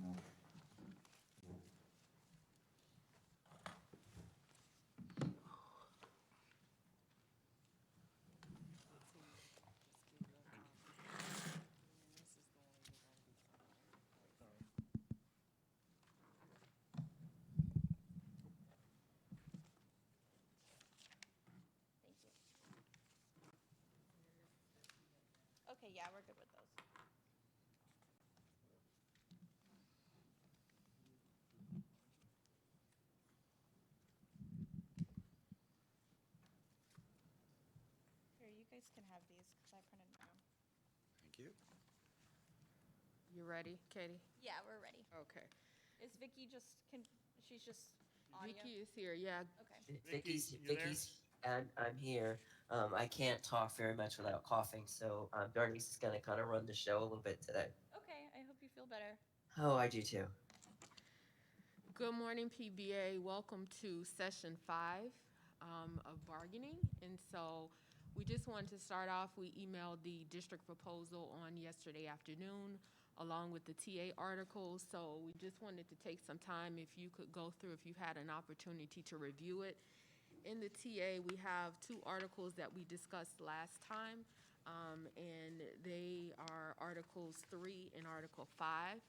Thank you. Okay, yeah, we're good with those. Here, you guys can have these because I printed them out. Thank you. You ready, Katie? Yeah, we're ready. Okay. Is Vicky she's just audio? Vicky is here, yeah. Okay. Vicky's, I'm here. I can't talk very much without coughing, so Darnie's is gonna kind of run the show a little bit today. Okay, I hope you feel better. Oh, I do too. Good morning, PBA. Welcome to session 5 of bargaining. And so we just wanted to start off, we emailed the district proposal on yesterday afternoon along with the TA articles. So we just wanted to take some time, if you could go through, if you had an opportunity to review it. In the TA, we have 2 articles that we discussed last time, and they are Articles 3 and Article 5.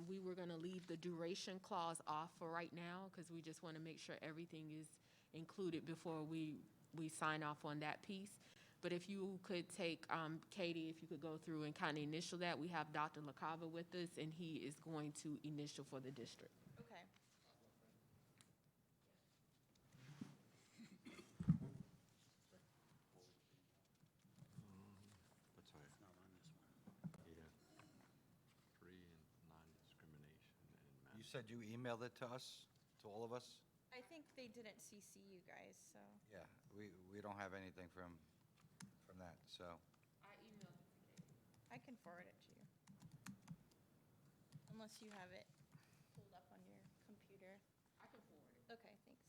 We were going to leave the duration clause off for right now because we just want to make sure everything is included before we sign off on that piece. But if you could take, Katie, if you could go through and kind of initial that. We have Dr. LaCava with us, and he is going to initial for the district. Okay. What's our? It's not on this one. Yeah. Free and non-discrimination and. You said you emailed it to us, to all of us? I think they didn't CC you guys, so. Yeah, we don't have anything from that, so. I emailed it to Katie. I can forward it to you. Unless you have it pulled up on your computer. I can forward it. Okay, thanks.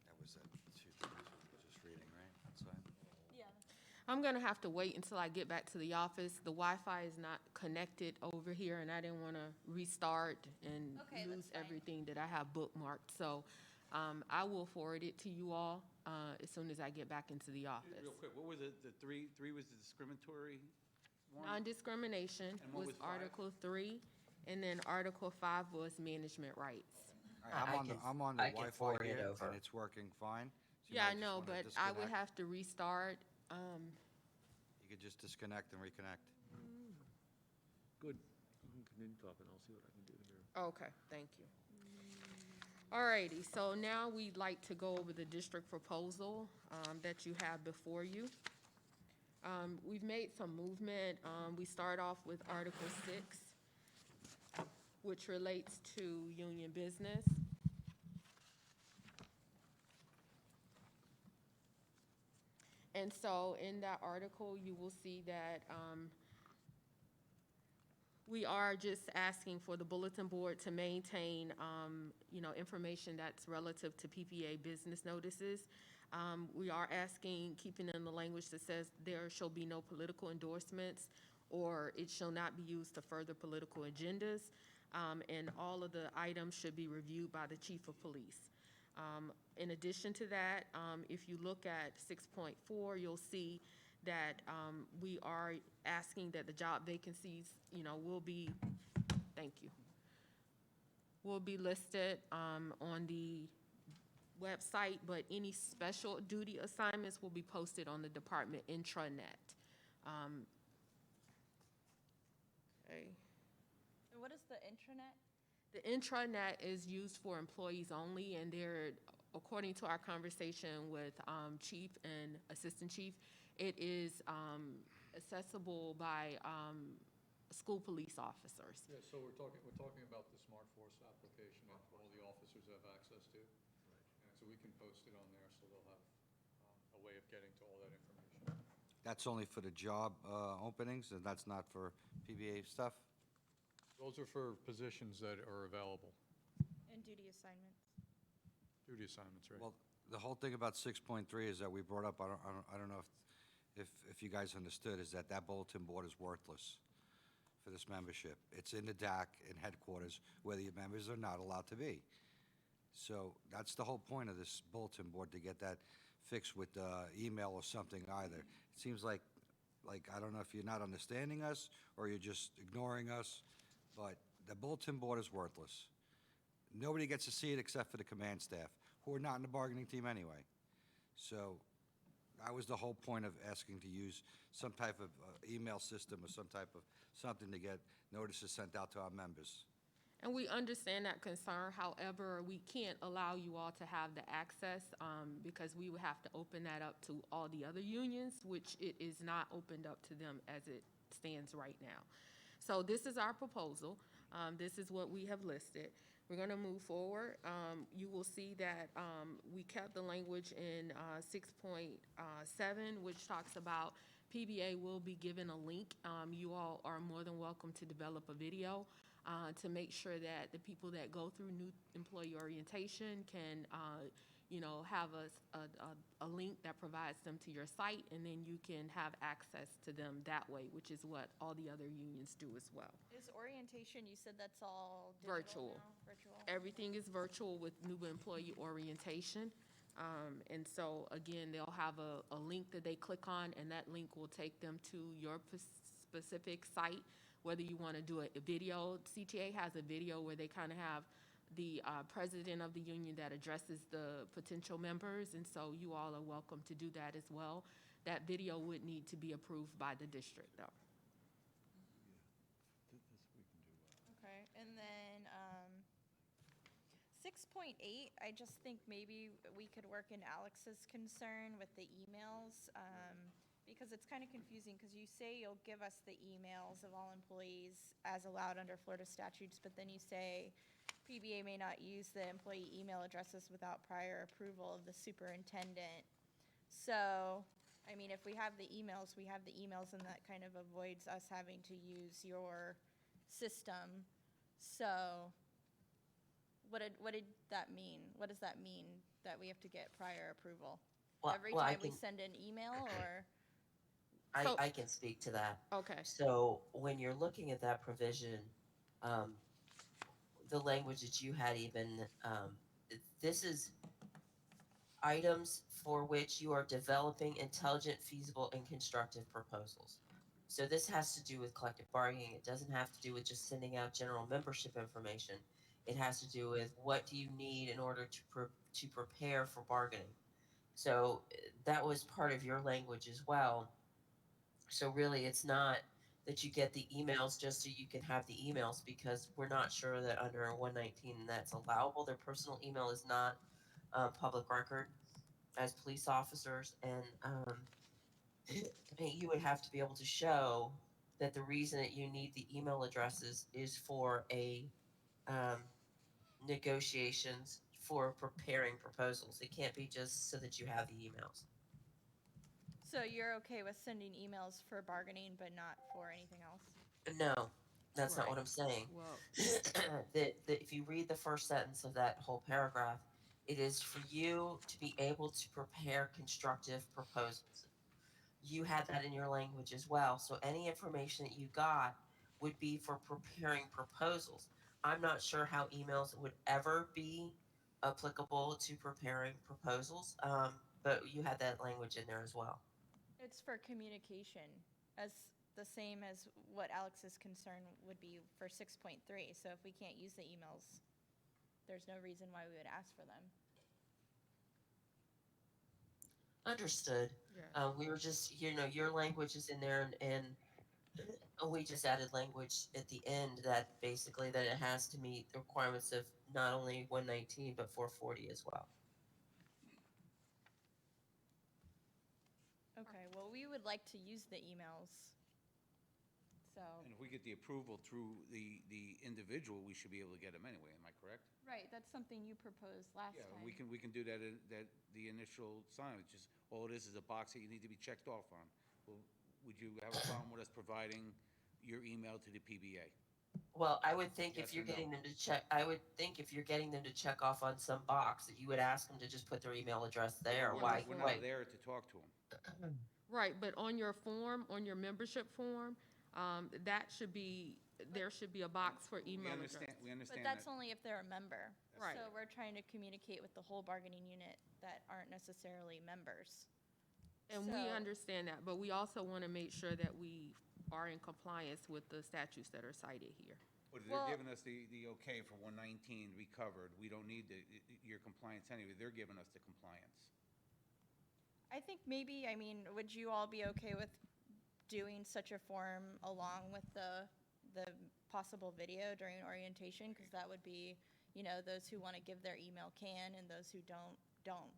That was two things, just reading, right? That's fine. Yeah. I'm going to have to wait until I get back to the office. The Wi-Fi is not connected over here, and I didn't want to restart and Okay, lose that's fine. everything that I have bookmarked. So I will forward it to you all as soon as I get back into the office. Real quick, what was it, the three was the discriminatory one? Non-discrimination And what was was 5? Article 3, and then Article 5 was management rights. All right, I'm on the I can Wi-Fi forward it here, over. and it's working fine. So you Yeah, I might just know, wanna but I would disconnect. have to restart. You could just disconnect and reconnect. Good. You can continue talking, I'll see what I can do here. Okay, thank you. All righty, so now we'd like to go over the district proposal that you have before you. We've made some movement. We start off with Article 6, which relates to union business. And so in that article, you will see that we are just asking for the bulletin board to maintain, information that's relative to PPA business notices. We are asking, keeping in the language that says there shall be no political endorsements or it shall not be used to further political agendas. And all of the items should be reviewed by the chief of police. In addition to that, if you look at 6.4, you'll see that we are asking that the job vacancies, will be, thank you, will be listed on the website, but any special duty assignments will be posted on the department intranet. Okay. And what is the intranet? The intranet is used for employees only, and they're, according to our conversation with chief and assistant chief, it is accessible by school police officers. Yeah, so we're talking about the Smart Force application that all the officers have access to. And so we can post it on there, so they'll have a way of getting to all that information. That's only for the job openings, and that's not for PBA stuff? Those are for positions that are available. And duty assignments. Duty assignments, right? Well, the whole thing about 6.3 is that we brought up, I don't know if you guys understood, is that bulletin board is worthless for this membership. It's in the DAC in headquarters where the members are not allowed to be. So that's the whole point of this bulletin board, to get that fixed with email or something either. It seems like, I don't know if you're not understanding us or you're just ignoring us, but the bulletin board is worthless. Nobody gets to see it except for the command staff, who are not in the bargaining team anyway. So that was the whole point of asking to use some type of email system or some type of something to get notices sent out to our members. And we understand that concern. However, we can't allow you all to have the access because we would have to open that up to all the other unions, which it is not opened up to them as it stands right now. So this is our proposal. This is what we have listed. We're going to move forward. You will see that we kept the language in 6.7, which talks about PBA will be given a link. You all are more than welcome to develop a video to make sure that the people that go through new employee orientation can, have a link that provides them to your site, and then you can have access to them that way, which is what all the other unions do as well. Is orientation, you said that's all digital Virtual. now? Virtual? Everything is virtual with new employee orientation. And so, again, they'll have a link that they click on, and that link will take them to your specific site, whether you want to do a video. CTA has a video where they kind of have the president of the union that addresses the potential members, and so you all are welcome to do that as well. That video would need to be approved by the district, though. Okay, and then 6.8, I just think maybe we could work in Alex's concern with the emails, because it's kind of confusing, because you say you'll give us the emails of all employees as allowed under Florida statutes, but then you say PBA may not use the employee email addresses without prior approval of the superintendent. So, I mean, if we have the emails, we have the emails, and that kind of avoids us having to use your system. So, what did that mean? What does that mean, that we have to get prior approval? Every time we send an email, or? I can speak to that. Okay. So when you're looking at that provision, the language that you had even, this is items for which you are developing intelligent, feasible, and constructive proposals. So this has to do with collective bargaining. It doesn't have to do with just sending out general membership information. It has to do with what do you need in order to prepare for bargaining. So that was part of your language as well. So really, it's not that you get the emails just so you can have the emails, because we're not sure that under 119 that's allowable. Their personal email is not public record as police officers, and you would have to be able to show that the reason that you need the email addresses is for a negotiations for preparing proposals. It can't be just so that you have the emails. So you're okay with sending emails for bargaining, but not for anything else? No, that's not Right. what I'm saying. Well, that if you read the first sentence of that whole paragraph, it is for you to be able to prepare constructive proposals. You had that in your language as well. So any information that you got would be for preparing proposals. I'm not sure how emails would ever be applicable to preparing proposals, but you had that language in there as well. It's for communication, as the same as what Alex's concern would be for 6.3. So if we can't use the emails, there's no reason why we would ask for them. Understood. yeah. We were just, your language is in there, and we just added language at the end that basically that it has to meet the requirements of not only 119 but 440 as well. Okay, well, we would like to use the emails. So, And if we get the approval through the individual, we should be able to get them anyway, am I correct? right, that's something you proposed last Yeah, time. we can do that, the initial sign, which is, all it is a box that you need to be checked off on. Well, would you have a problem with us providing your email to the PBA? Well, I would think Yes if you're or no? getting them to check, I would think if you're getting them to check off on some box, that you would ask them to just put their email address there. We're Why? not, we're Right. not there to talk to them. Right, but on your form, on your membership form, that should be, there should be a box for We email understand, address. we But understand that's that. only if they're a member. Right. So we're trying to communicate with the whole bargaining unit that aren't necessarily members. And we So- understand that, but we also want to make sure that we are in compliance with the statutes that are cited here. But if Well- they're giving us the okay for 119 to be covered, we don't need your compliance anyway. They're giving us the compliance. I think maybe, I mean, would you all be okay with doing such a form along with the possible video during orientation? Because that would be, you know, those who want to give their email can, and those who don't, don't.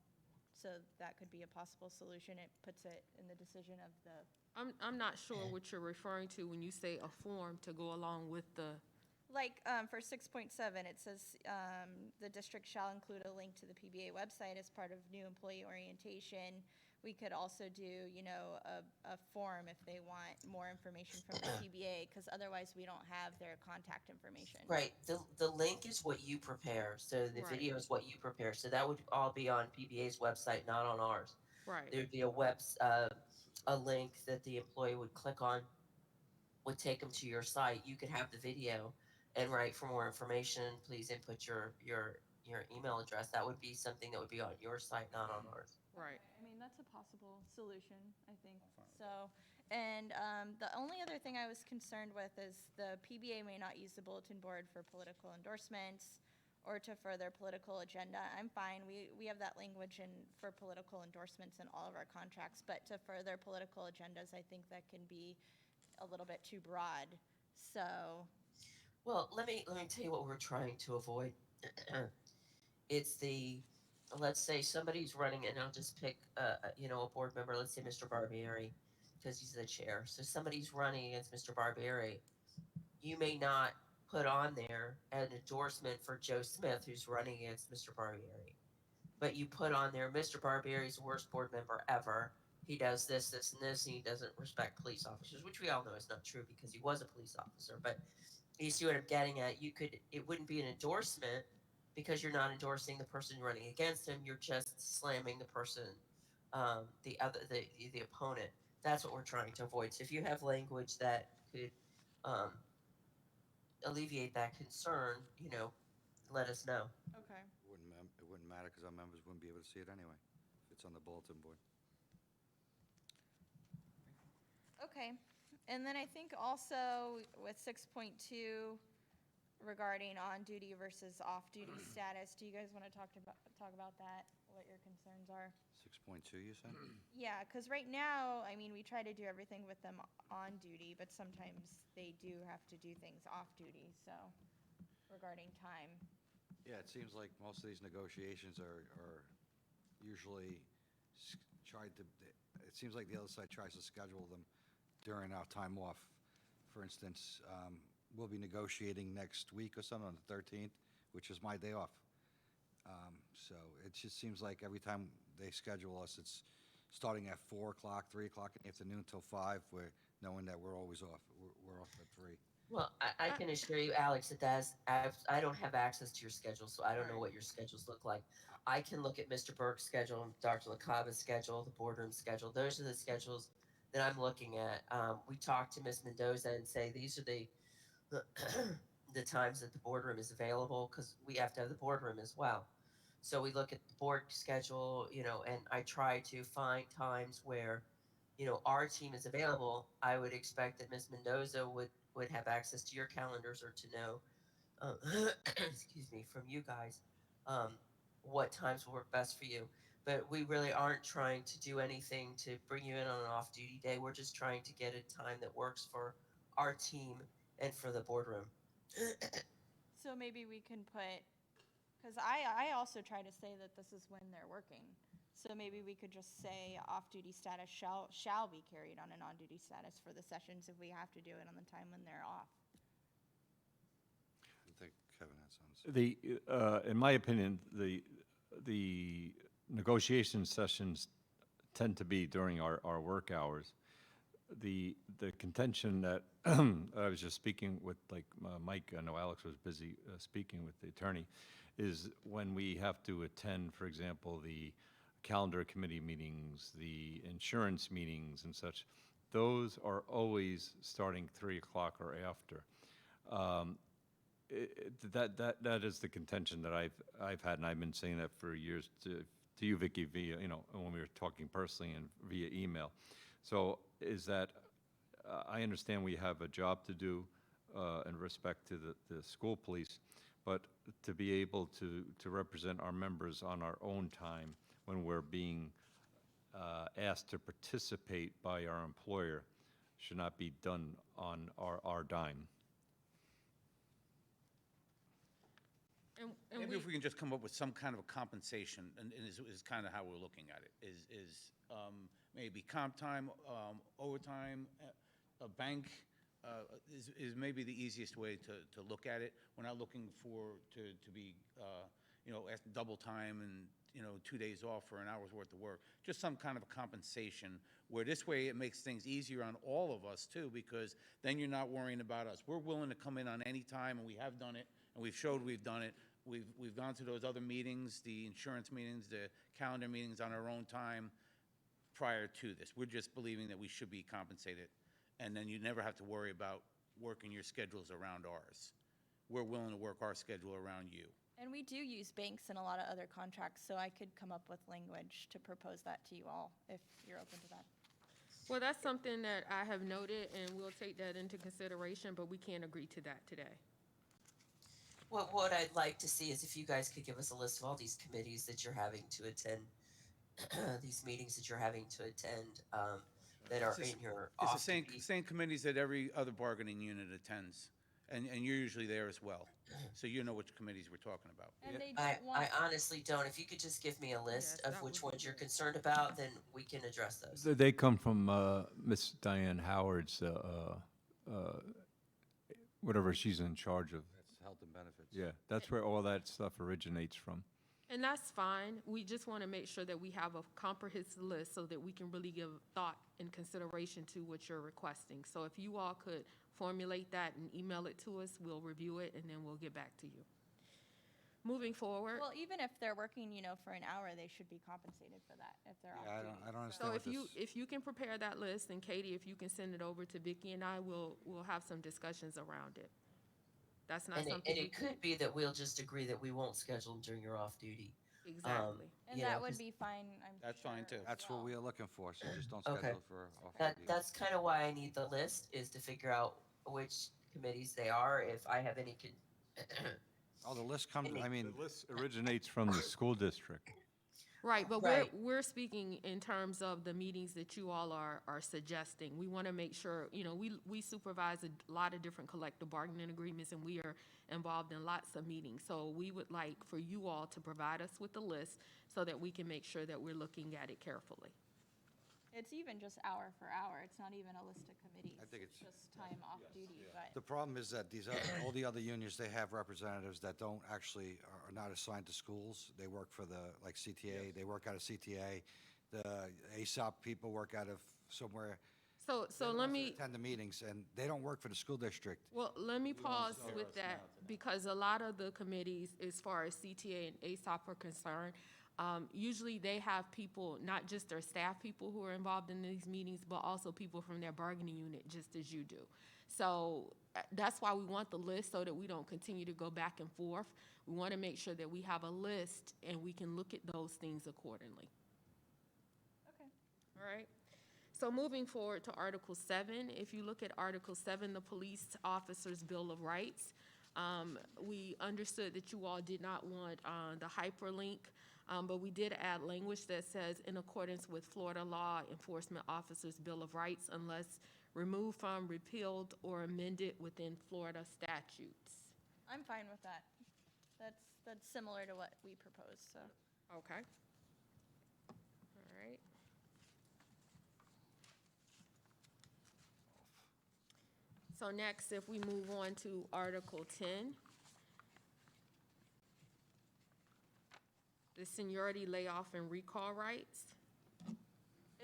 So that could be a possible solution. It puts it in the decision of the, I'm not sure what you're referring to when you say a form to go along with the, like, for 6.7, it says, the district shall include a link to the PBA website as part of new employee orientation. We could also do, you know, a form if they want more information from the PBA, because otherwise we don't have their contact information. Right. The link is what you prepare. So the Right. video is what you prepare. So that would all be on PBA's website, not on ours. right, There'd be a link that the employee would click on, would take them to your site. You could have the video and write for more information. Please input your email address. That would be something that would be on your site, not on ours. right. I mean, that's a possible solution, I think. I'm fine with So, and the only other thing I was concerned with is the PBA may not use the bulletin board for political endorsements or to further political agenda. I'm fine. We have that language in for political endorsements in all of our contracts, but to further political agendas, I think that can be a little bit too broad. So, Well, let me tell you what we're trying to avoid. It's let's say somebody's running, and I'll just pick a board member. Let's say Mr. Barbieri, because he's the chair. So somebody's running against Mr. Barbieri. You may not put on there an endorsement for Joe Smith, who's running against Mr. Barbieri, but you put on there Mr. Barbieri's the worst board member ever. He does this, this, and this, and he doesn't respect police officers, which we all know is not true because he was a police officer. But you see what I'm getting at? It wouldn't be an endorsement because you're not endorsing the person running against him. You're just slamming the person, the opponent. That's what we're trying to avoid. So if you have language that could alleviate that concern, let us know. okay. It wouldn't matter because our members wouldn't be able to see it anyway. If it's on the bulletin board. Okay, and then I think also with 6.2 regarding on-duty versus off-duty status, do you guys want to talk about that, what your concerns are? 6.2, you said? Yeah, because right now, I mean, we try to do everything with them on duty, but sometimes they do have to do things off-duty, so, regarding time. Yeah, it seems like most of these negotiations are usually it seems like the other side tries to schedule them during our time off. For instance, we'll be negotiating next week or something on the 13th, which is my day off. So it just seems like every time they schedule us, it's starting at 4 o'clock, 3 o'clock in the afternoon till 5, knowing that we're always off. We're off at 3. Well, I can assure you, Alex, I don't have access to your schedule, so I don't know what your schedules look like. I can look at Mr. Burke's schedule, Dr. LaCava's schedule, the boardroom schedule. Those are the schedules that I'm looking at. We talk to Ms. Mendoza and say these are the times that the boardroom is available because we have to have the boardroom as well. So we look at the board schedule, and I try to find times where, our team is available. I would expect that Ms. Mendoza would have access to your calendars or to know, excuse me, from you guys, what times will work best for you. But we really aren't trying to do anything to bring you in on an off-duty day. We're just trying to get a time that works for our team and for the boardroom. So maybe we can put, because I also try to say that this is when they're working. So maybe we could just say off-duty status shall be carried on an on-duty status for the sessions if we have to do it on the time when they're off. I think Kevin has something. In my opinion, the negotiation sessions tend to be during our work hours. the contention that I was just speaking with, like, Mike, I know Alex was busy speaking with the attorney, is when we have to attend, for example, the calendar committee meetings, the insurance meetings and such, those are always starting 3 o'clock or after. That is the contention that I've had, and I've been saying that for years to you, Vicky, via, when we were talking personally and via email. So is that, I understand we have a job to do in respect to the school police, but to be able to represent our members on our own time when we're being asked to participate by our employer should not be done on our dime. And Maybe we, if we can just come up with some kind of a compensation, and is kind of how we're looking at it, is maybe comp time, overtime, a bank, is maybe the easiest way to look at it. We're not looking to be, at double time and, 2 days off for an hour's worth of work. Just some kind of a compensation, where this way it makes things easier on all of us too, because then you're not worrying about us. We're willing to come in on any time, and we have done it, and we've showed we've done it. We've gone to those other meetings, the insurance meetings, the calendar meetings on our own time prior to this. We're just believing that we should be compensated, and then you never have to worry about working your schedules around ours. We're willing to work our schedule around you. And we do use banks in a lot of other contracts, so I could come up with language to propose that to you all, if you're open to that. well, that's something that I have noted, and we'll take that into consideration, but we can't agree to that today. What I'd like to see is if you guys could give us a list of all these committees that you're having to attend, these meetings that you're having to attend, that are in your It's the off-duty. same committees that every other bargaining unit attends, and you're usually there as well. So you know which committees we're talking about. And they I don't want, honestly don't. If you could just give me a list Yes, of that which would be ones you're concerned about, then we can address those. They come from Miss Diane Howard's, whatever she's in charge of. That's health and benefits. Yeah, that's where all that stuff originates from. And that's fine. We just want to make sure that we have a comprehensive list so that we can really give thought and consideration to what you're requesting. So if you all could formulate that and email it to us, we'll review it, and then we'll get back to you. Moving forward. well, even if they're working, for an hour, they should be compensated for that, if they're off Yeah, duty. I don't So understand what this. if you can prepare that list, and Katie, if you can send it over to Vicki and I, we'll have some discussions around it. That's not And something we it could be that we'll just agree that we won't schedule them during your off-duty. exactly. And you know, that would 'cause be fine, I'm sure. That's fine, too. as That's what well. we are looking for, so just don't Okay. schedule it for off-duty. That's kind of why I need the list, is to figure out which committees they are, if I have any Oh, the list comes, I mean, The list originates from the school district. Right, but Right. we're speaking in terms of the meetings that you all are suggesting. We want to make sure, we supervise a lot of different collective bargaining agreements, and we are involved in lots of meetings. So we would like for you all to provide us with a list so that we can make sure that we're looking at it carefully. It's even just hour for hour, it's not even a list of committees. I think it's- just time off duty, but. the problem is that all the other unions, they have representatives that don't actually, are not assigned to schools. They work for like CTA, they work out of CTA. The ASOP people work out of somewhere. So They're the let ones that me, attend the meetings, and they don't work for the school district. well, let me pause with that, because a lot of the committees, as far as CTA and ASOP are concerned, usually they have people, not just their staff people who are involved in these meetings, but also people from their bargaining unit, just as you do. So that's why we want the list, so that we don't continue to go back and forth. We want to make sure that we have a list and we can look at those things accordingly. Okay. All right. So moving forward to Article 7, if you look at Article 7, the Police Officers' Bill of Rights, we understood that you all did not want the hyperlink, but we did add language that says, in accordance with Florida Law Enforcement Officers' Bill of Rights, unless removed from, repealed, or amended within Florida statutes. I'm fine with that. That's similar to what we proposed, so. Okay. All right. So next, if we move on to Article 10, the seniority, layoff, and recall rights.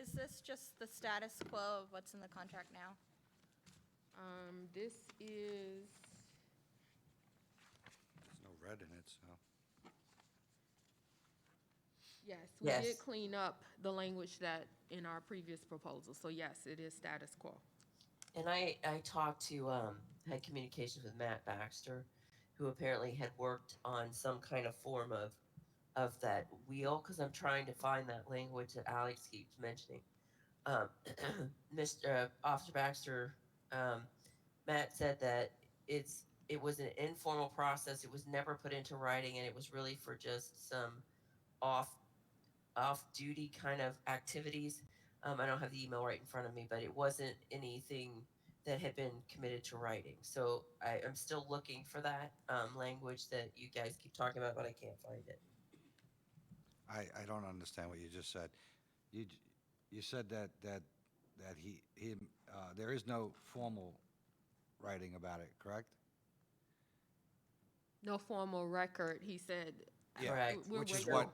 Is this just the status quo of what's in the contract now? This is, There's no red in it, so. yes, we Yes. did clean up the language that in our previous proposal. So yes, it is status quo. And I talked to, had communications with Matt Baxter, who apparently had worked on some kind of form of that wheel, because I'm trying to find that language that Alex keeps mentioning. Mr. Officer Baxter, Matt said that it was an informal process. It was never put into writing, and it was really for just some off-duty kind of activities. I don't have the email right in front of me, but it wasn't anything that had been committed to writing. So I'm still looking for that language that you guys keep talking about, but I can't find it. I don't understand what you just said. You said that there is no formal writing about it, correct? No formal record, he said. Yeah, Correct. We're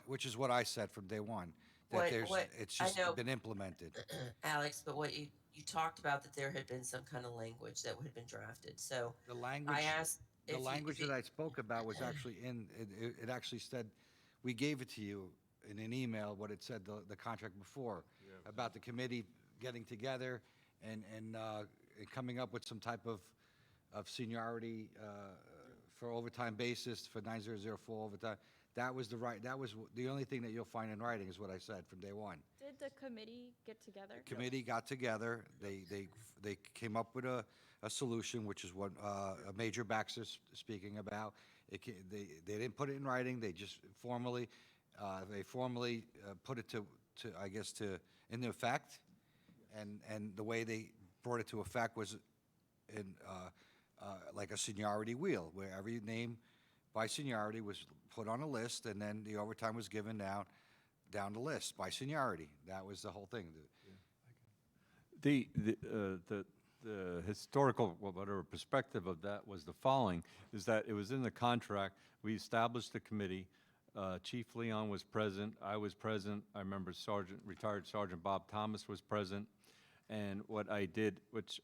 Which is what I said from day one, What- that what- it's I just know. been implemented. Alex, but what you talked about that there had been some kind of language that had been drafted. So The language, I asked the if you- language if that you- I spoke about was actually it actually said, we gave it to you in an email, what it said, the contract before, about the committee getting together and coming up with some type of seniority for overtime basis for 9004 overtime. That was the only thing that you'll find in writing, is what I said from day one. Did the committee get together? Committee got together, they came up with a solution, which is what Major Baxter's speaking about. They didn't put it in writing, they just formally put it into effect, and the way they brought it to effect was in like a seniority wheel, where every name by seniority was put on a list, and then the overtime was given down the list by seniority. That was the whole thing. The historical, whatever perspective of that was the following, is that it was in the contract, we established the committee, Chief Leon was present, I was present, I remember retired Sergeant Bob Thomas was present, and what I did, which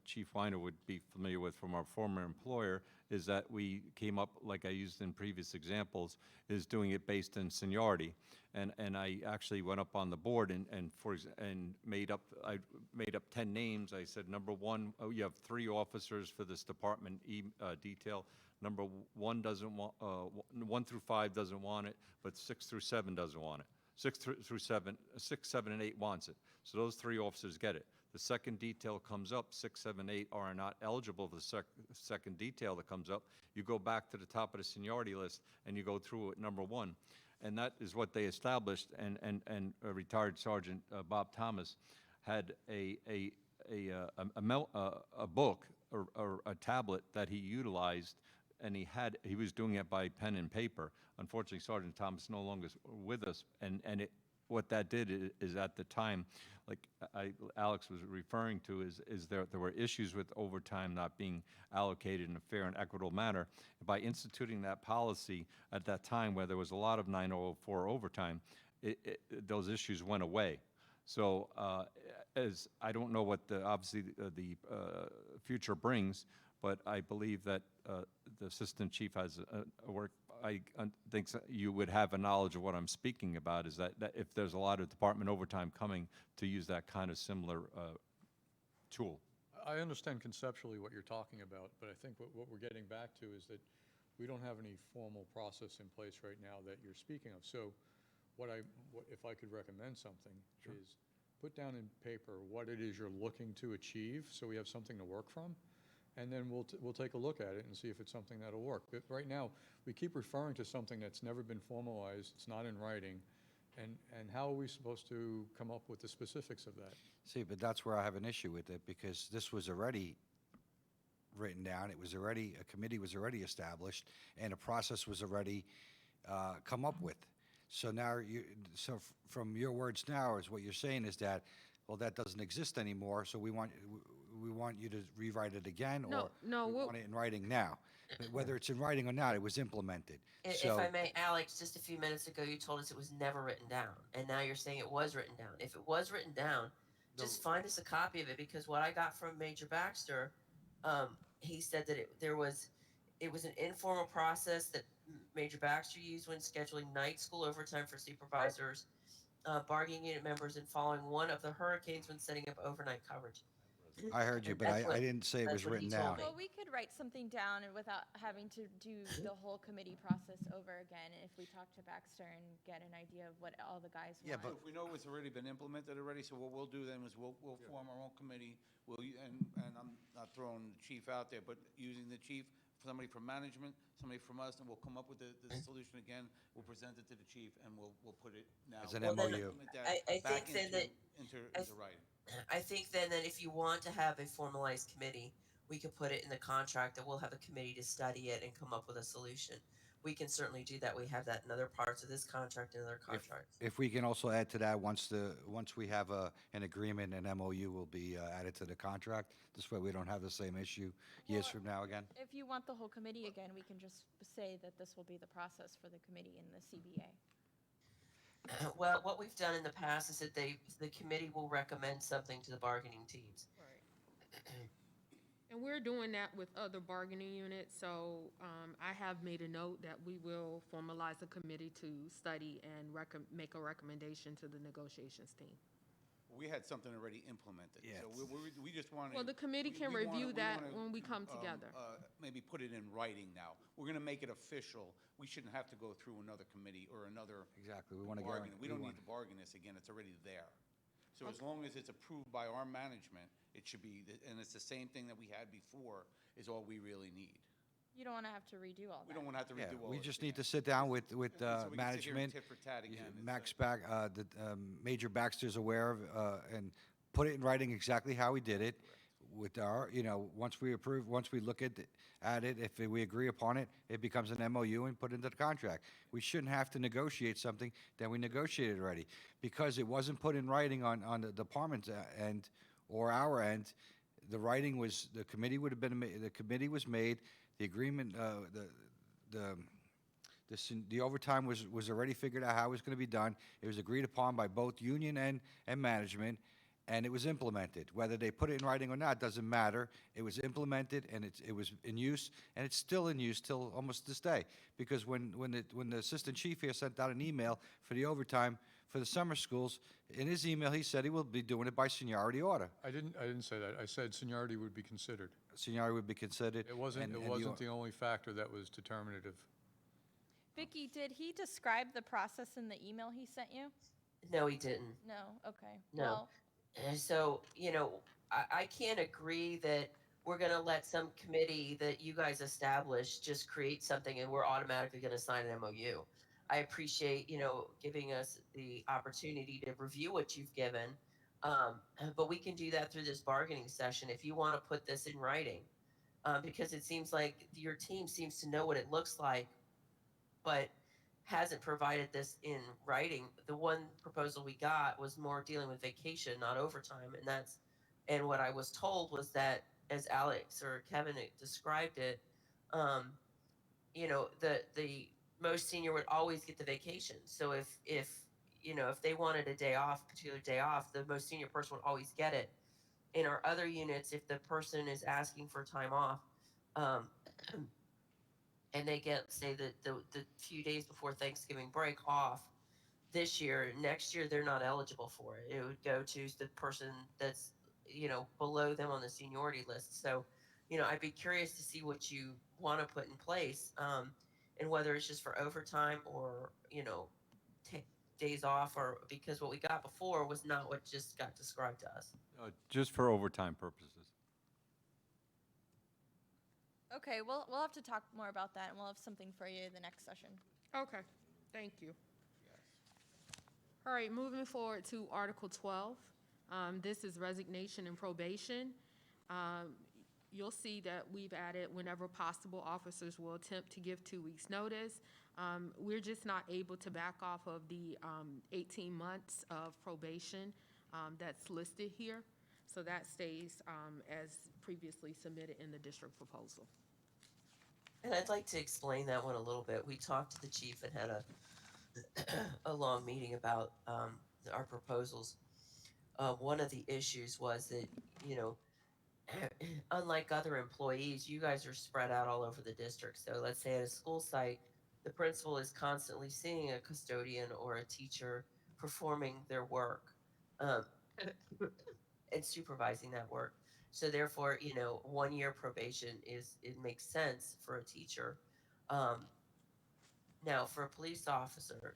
Chief Weiner would be familiar with from our former employer, is that we came up, like I used in previous examples, is doing it based on seniority. And I actually went up on the board and made up 10 names. I said, number one, you have 3 officers for this department detail. Number 1 doesn't want, 1 through 5 doesn't want it, but 6 through 7 doesn't want it. 6, 7, and 8 wants it. So those 3 officers get it. The second detail comes up, 6, 7, 8 are not eligible for the second detail that comes up. You go back to the top of the seniority list and you go through it, number 1. And that is what they established, and retired Sergeant Bob Thomas had a book or a tablet that he utilized, and he was doing it by pen and paper. Unfortunately, Sergeant Thomas no longer is with us, and what that did is at the time, like Alex was referring to, is there were issues with overtime not being allocated in a fair and equitable manner. By instituting that policy at that time, where there was a lot of 9004 overtime, those issues went away. So as I don't know what obviously the future brings, but I believe that the assistant chief has a work. I think you would have a knowledge of what I'm speaking about, is that if there's a lot of department overtime coming, to use that kind of similar tool. I understand conceptually what you're talking about, but I think what we're getting back to is that we don't have any formal process in place right now that you're speaking of. So if I could recommend something, is put down in paper what it is you're looking to achieve, so we have something to work from, and then we'll take a look at it and see if it's something that'll work. But right now, we keep referring to something that's never been formalized, it's not in writing, and how are we supposed to come up with the specifics of that? See, but that's where I have an issue with it, because this was already written down, a committee was already established, and a process was already come up with. So now, from your words now, is what you're saying is that, well, that doesn't exist anymore, so we want we want you to rewrite it again, No, or no, we we'll- want it in writing now. But whether it's in writing or not, it was implemented. If So, I may, Alex, just a few minutes ago, you told us it was never written down, and now you're saying it was written down. If it was written down, just find us a copy of it, because what I got from Major Baxter, he said that it was an informal process that Major Baxter used when scheduling night school overtime for supervisors, bargaining unit members, and following one of the hurricanes when setting up overnight coverage. I heard you, And but that's what- I didn't say it that's was what he written told down. me. Well, we could write something down and without having to do the whole committee process over again if we talk to Baxter and get an idea of what all the guys want. Yeah, but- If we know it's already been implemented already, so what we'll do then is we'll form our own committee. And I'm not throwing the chief out there, but using the chief, somebody from management, somebody from us, and we'll come up with the solution again. We'll present it to the chief, and we'll put it now. As an We'll MOU. implement that I back think then that- into writing. I think then that if you want to have a formalized committee, we could put it in the contract that we'll have a committee to study it and come up with a solution. We can certainly do that. We have that in other parts of this contract and other contracts. If we can also add to that, once we have an agreement, an MOU will be added to the contract. This way we don't have the same issue years Well, from now again. If you want the whole committee again, we can just say that this will be the process for the committee and the CBA. Well, what we've done in the past is that the committee will recommend something to the bargaining teams. And we're doing that with other bargaining units, so I have made a note that we will formalize a committee to study and make a recommendation to the negotiations team. We had something already implemented. Yeah. So we just wanted. Well, the committee we- can we wanna- review we that wanna, when we come together. Maybe put it in writing now. We're gonna make it official. We shouldn't have to go through another committee or another Exactly, we want to bargain. guarantee. We don't need to bargain this again. It's already there. So as long as it's approved by our management, it should be, and it's the same thing that we had before, is all we really need. You don't want to have to redo all that. We don't wanna have to Yeah, redo all we this just need to again. sit down with So we can sit here and management. tit for tat again. It's Max like- Major Baxter's aware of, and put it in writing exactly how we did it with our, once we approve, once we look at it, if we agree upon it, it becomes an MOU and put into the contract. We shouldn't have to negotiate something that we negotiated already, because it wasn't put in writing on the department's end or our end. The writing was, the committee would have been, the committee was made, the agreement, the overtime was already figured out how it was going to be done. It was agreed upon by both union and management, and it was implemented. Whether they put it in writing or not, doesn't matter. It was implemented, and it was in use, and it's still in use till almost this day. Because when the assistant chief here sent out an email for the overtime for the summer schools, in his email, he said he will be doing it by seniority order. I didn't say that. I said seniority would be considered. Seniority would be considered. It wasn't, and it you- wasn't the only factor that was determinative. Vicky, did he describe the process in the email he sent you? No, he didn't. No, okay. No. Well, And so, I can't agree that we're gonna let some committee that you guys establish just create something and we're automatically gonna sign an MOU. I appreciate, giving us the opportunity to review what you've given. But we can do that through this bargaining session if you wanna put this in writing. Because it seems like your team seems to know what it looks like, but hasn't provided this in writing. The one proposal we got was more dealing with vacation, not overtime, and what I was told was that, as Alex or Kevin described it, the most senior would always get the vacation. So if they wanted a day off, particular day off, the most senior person would always get it. In our other units, if the person is asking for time off, and they get, say, the few days before Thanksgiving break off this year, next year they're not eligible for it. It would go to the person that's, below them on the seniority list. So, I'd be curious to see what you want to put in place, and whether it's just for overtime or, days off, or because what we got before was not what just got described to us. Just for overtime purposes. okay, we'll have to talk more about that, and we'll have something for you the next session. Okay, thank you. All right, moving forward to Article 12. This is resignation and probation. You'll see that we've added, whenever possible, officers will attempt to give 2 weeks' notice. We're just not able to back off of the 18 months of probation that's listed here. So that stays as previously submitted in the district proposal. And I'd like to explain that one a little bit. We talked to the chief and had a long meeting about our proposals. One of the issues was that, you know, unlike other employees, you guys are spread out all over the district. So let's say at a school site, the principal is constantly seeing a custodian or a teacher performing their work um, and supervising that work. So therefore, you know, 1 year probation it makes sense for a teacher. Um, Now, for a police officer,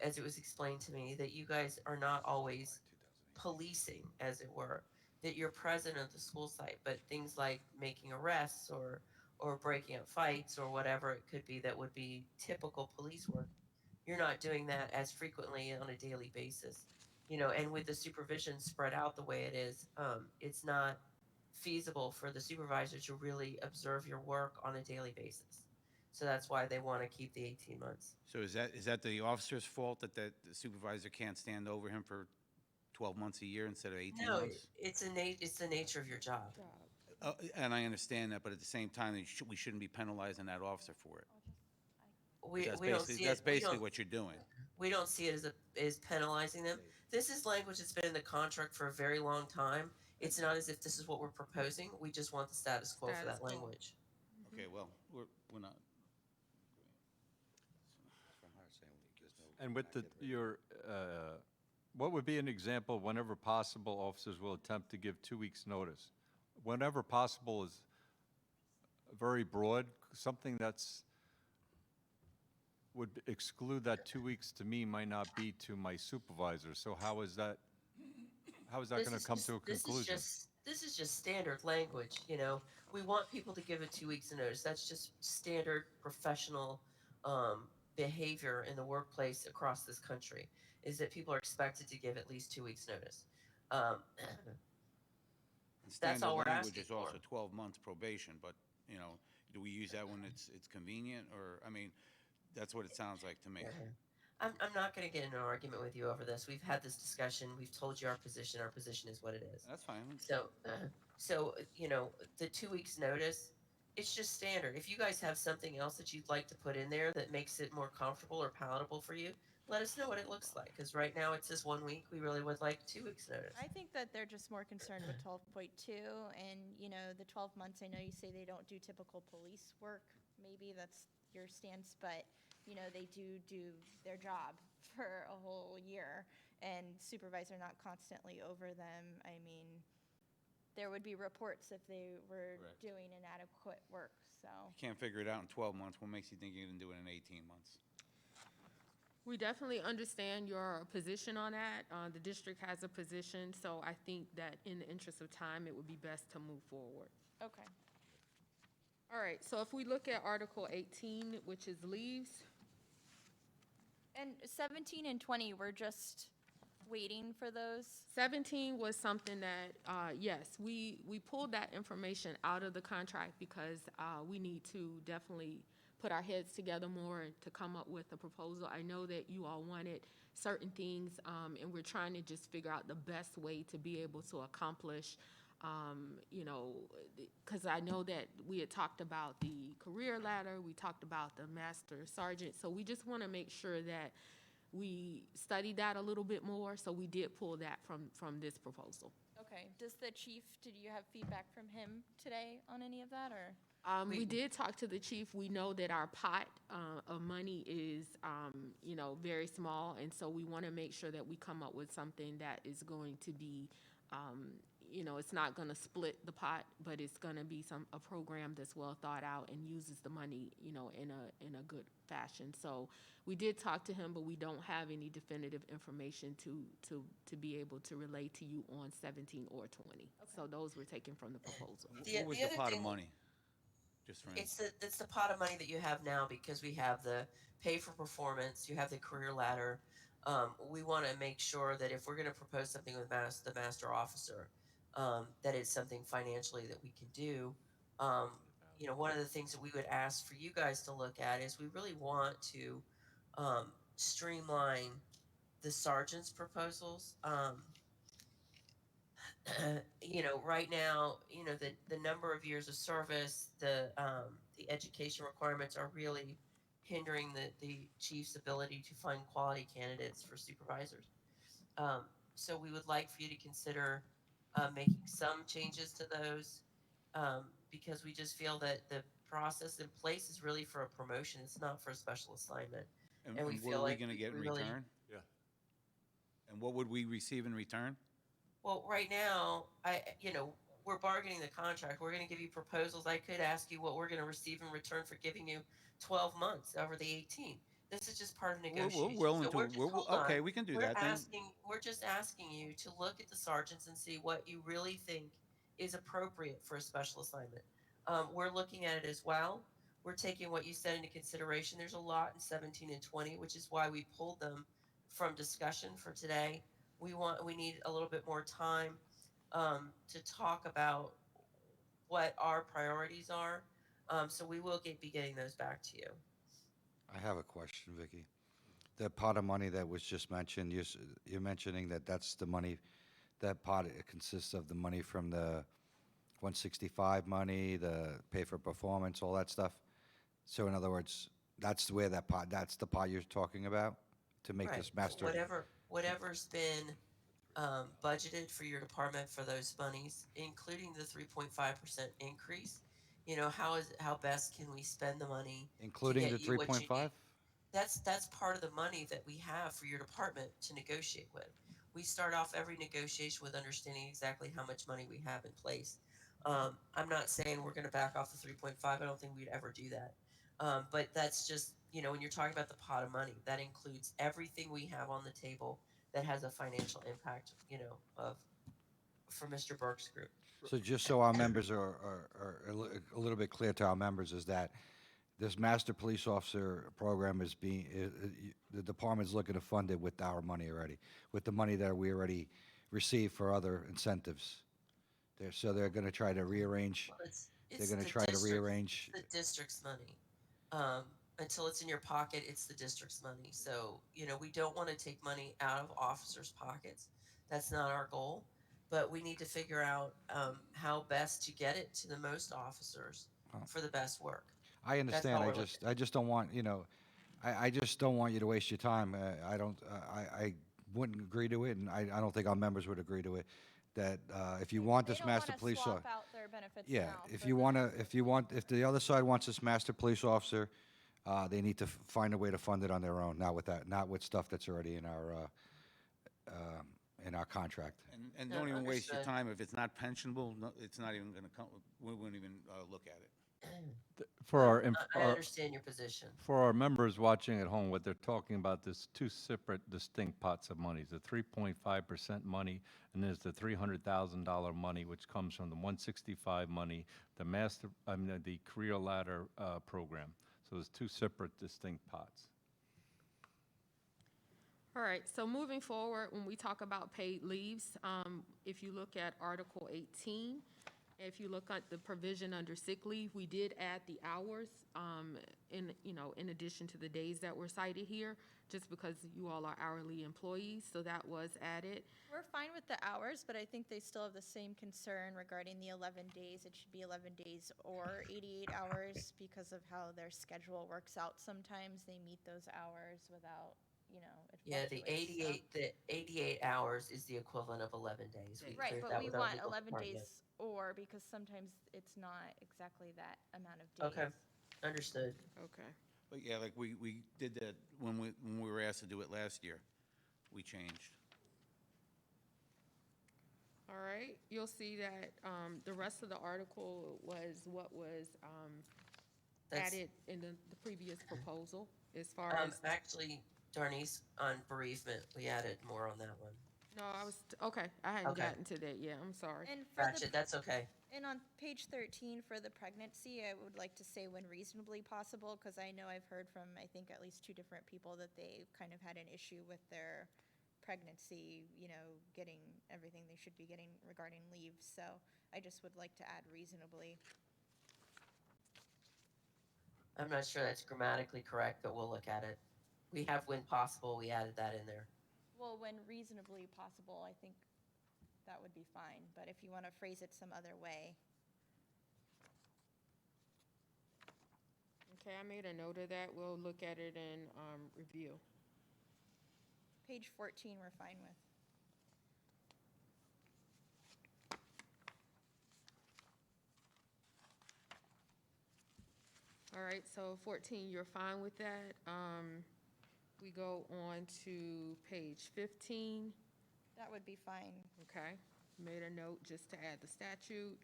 as it was explained to me, that you guys are not always policing, as it were, that you're present at the school site, but things like making arrests or breaking up fights or whatever it could be that would be typical police work, you're not doing that as frequently on a daily basis. You know, and with the supervision spread out the way it is, it's not feasible for the supervisor to really observe your work on a daily basis. So that's why they want to keep the 18 months. So is that the officer's fault that the supervisor can't stand over him for 12 months a year instead of 18 No, months? it's the nature of your job. And I understand that, but at the same time, we shouldn't be penalizing that officer for it. We That's don't basically, see that's it. We basically don't, what you're doing. we don't see it as penalizing them. This is language that's been in the contract for a very long time. It's not as if this is what we're proposing. We just want the status quo for Status that quo. language. Okay, well, we're not. And with what would be an example, whenever possible, officers will attempt to give 2 weeks' notice? Whenever possible is very broad, something would exclude that 2 weeks to me might not be to my supervisor. So how is that going to come to a conclusion? This is just standard language, you know. We want people to give it 2 weeks notice. That's just standard professional behavior in the workplace across this country, is that people are expected to give at least 2 weeks notice. Um, That's all we're Standard language asking is also for. 12 months probation, but, you know, do we use that when it's convenient? Or, I mean, that's what it sounds like to me. I'm not going to get in an argument with you over this. We've had this discussion. We've told you our position. Our position is what it is. That's fine. So, you know, the 2 weeks notice, it's just standard. If you guys have something else that you'd like to put in there that makes it more comfortable or palatable for you, let us know what it looks like. Because right now it says 1 week. We really would like 2 weeks notice. I think that they're just more concerned with 12.2 and, you know, the 12 months, I know you say they don't do typical police work. Maybe that's your stance, but, you know, they do their job for a whole year and supervisor not constantly over them. I mean, there would be reports if they were Correct. doing inadequate work, so. Can't figure it out in 12 months. What makes you think you can do it in 18 months? We definitely understand your position on that. The district has a position, so I think that in the interest of time, it would be best to move forward. Okay. All right, so if we look at Article 18, which is leaves, And 17 and 20, we're just waiting for those? 17 was something that, yes, we pulled that information out of the contract because we need to definitely put our heads together more to come up with a proposal. I know that you all wanted certain things, and we're trying to just figure out the best way to be able to accomplish, you know, because I know that we had talked about the career ladder, we talked about the master sergeant, so we just want to make sure that we studied that a little bit more, so we did pull that from this proposal. Okay. Does the chief, did you have feedback from him today on any of that, or? We did talk to the chief. We know that our pot of money is, you know, very small, and so we want to make sure that we come up with something that is going to be, you know, it's not going to split the pot, but it's going to be a program that's well thought out and uses the money, you know, in a good fashion. So we did talk to him, but we don't have any definitive information to be able to relay to you on 17 or 20. So those were taken from the proposal. What was the other pot of thing- money? Just for instance. It's the pot of money that you have now, because we have the pay for performance, you have the career ladder. We want to make sure that if we're going to propose something with the master officer, that it's something financially that we can do. You know, one of the things that we would ask for you guys to look at is we really want to streamline the sergeant's proposals. right now, the number of years of service, the education requirements are really hindering the chief's ability to find quality candidates for supervisors. Um, so we would like for you to consider making some changes to those, because we just feel that the process in place is really for a promotion. It's not for a special assignment. And we what feel are we like gonna get in we really, return? Yeah. And what would we receive in return? well, right now, we're bargaining the contract. We're going to give you proposals. I could ask you what we're going to receive in return for giving you 12 months over the 18. This is just part of We're negotiation. willing So to, we're just, hold on. okay, we can do that then. We're just asking you to look at the sergeants and see what you really think is appropriate for a special assignment. We're looking at it as well. We're taking what you said into consideration. There's a lot in 17 and 20, which is why we pulled them from discussion for today. We need a little bit more time to talk about what our priorities are. So we will be getting those back to you. I have a question, Vicky. The pot of money that was just mentioned, you're mentioning that that's the money, that pot, it consists of the money from the 165 money, the pay for performance, all that stuff? So in other words, that's where that's the pot you're talking about to make Right. this master? Whatever's been budgeted for your department for those monies, including the 3.5% increase. How best can we spend the money to Including get the you what you need? 3.5? That's part of the money that we have for your department to negotiate with. We start off every negotiation with understanding exactly how much money we have in place. I'm not saying we're going to back off the 3.5. I don't think we'd ever do that. But that's just, when you're talking about the pot of money, that includes everything we have on the table that has a financial impact, for Mr. Burke's group. So just so our members are a little bit clear to our members, is that this master police officer program is the department's looking to fund it with our money already, with the money that we already received for other incentives. So they're going to try to rearrange, Well, they're it's going to the try to district- rearrange. it's the district's money. Until it's in your pocket, it's the district's money. So, we don't want to take money out of officers' pockets. That's not our goal. But we need to figure out how best to get it to the most officers for the best work. I understand, all I we're just don't want, I just don't want you to waste your time. I wouldn't agree to it, and I don't think our members would agree to it, that if you want They this don't master wanna police swap officer. out their benefits Yeah, now if for you the- want to, if the other side wants this master police officer, they need to find a way to fund it on their own, not with stuff that's already in our contract. And No, don't even waste your understood. time. If it's not pensionable, it's not even gonna come, we wouldn't even look at it. For I understand your position. for our members watching at home, what they're talking about, there's two separate distinct pots of money. The 3.5% money, and there's the $300,000 money, which comes from the 165 money, the career ladder program. So there's two separate distinct pots. All right, so moving forward, when we talk about paid leaves, if you look at Article 18, if you look at the provision under sick leave, we did add the hours in addition to the days that were cited here, just because you all are hourly employees, so that was added. We're fine with the hours, but I think they still have the same concern regarding the 11 days. It should be 11 days or 88 hours because of how their schedule works out. Sometimes they meet those hours without, it Yeah, the fluctuates, so- 88 hours is the equivalent of 11 days. We Right, cleared but that we with our want legal 11 department. days or, because sometimes it's not exactly that amount of days. Okay. Understood. Okay. But yeah, like we did that when we were asked to do it last year. We changed. All right, you'll see that the rest of the article was what was That's- added in the previous proposal, as far as, Actually, Darnice, on bereavement, we added more on that one. no, okay, I hadn't Okay. gotten to that yet, I'm sorry. And for Gotcha, that's okay. And on page 13 for the pregnancy, I would like to say when reasonably possible, because I know I've heard from, I think, at least 2 different people that they kind of had an issue with their pregnancy, getting everything they should be getting regarding leave. So I just would like to add reasonably. I'm not sure that's grammatically correct, but we'll look at it. We have when possible, we added that in there. Well, when reasonably possible, I think that would be fine. But if you want to phrase it some other way, Okay, I made a note of that. We'll look at it and review. page 14, we're fine with. All right, so 14, you're fine with that. We go on to page 15. That would be fine. Okay, made a note just to add the statute.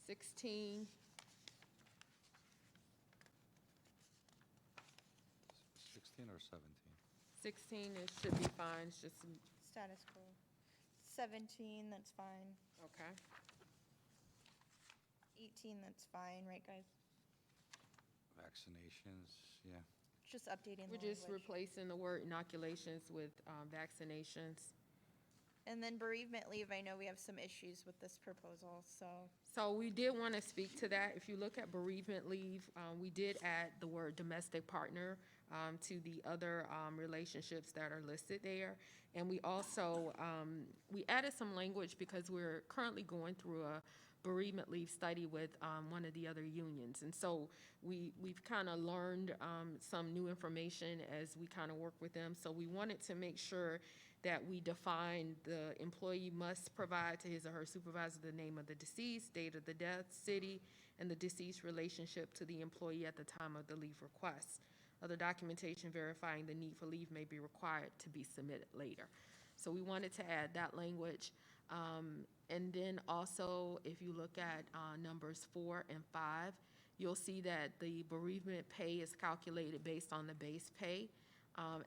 16, 16 or 17? 16, it should be fine, it's just, Status quo. 17, that's fine. okay. 18, that's fine, right, guys? Vaccinations, yeah. Just updating the We're just language. replacing the word inoculations with vaccinations. And then bereavement leave, I know we have some issues with this proposal, so. So we did want to speak to that. If you look at bereavement leave, we did add the word domestic partner to the other relationships that are listed there. And we also, we added some language because we're currently going through a bereavement leave study with one of the other unions. And so we've kind of learned some new information as we kind of work with them. So we wanted to make sure that we define the employee must provide to his or her supervisor the name of the deceased, date of the death, city, and the deceased relationship to the employee at the time of the leave request. Other documentation verifying the need for leave may be required to be submitted later. So we wanted to add that language. And then also, if you look at numbers 4 and 5, you'll see that the bereavement pay is calculated based on the base pay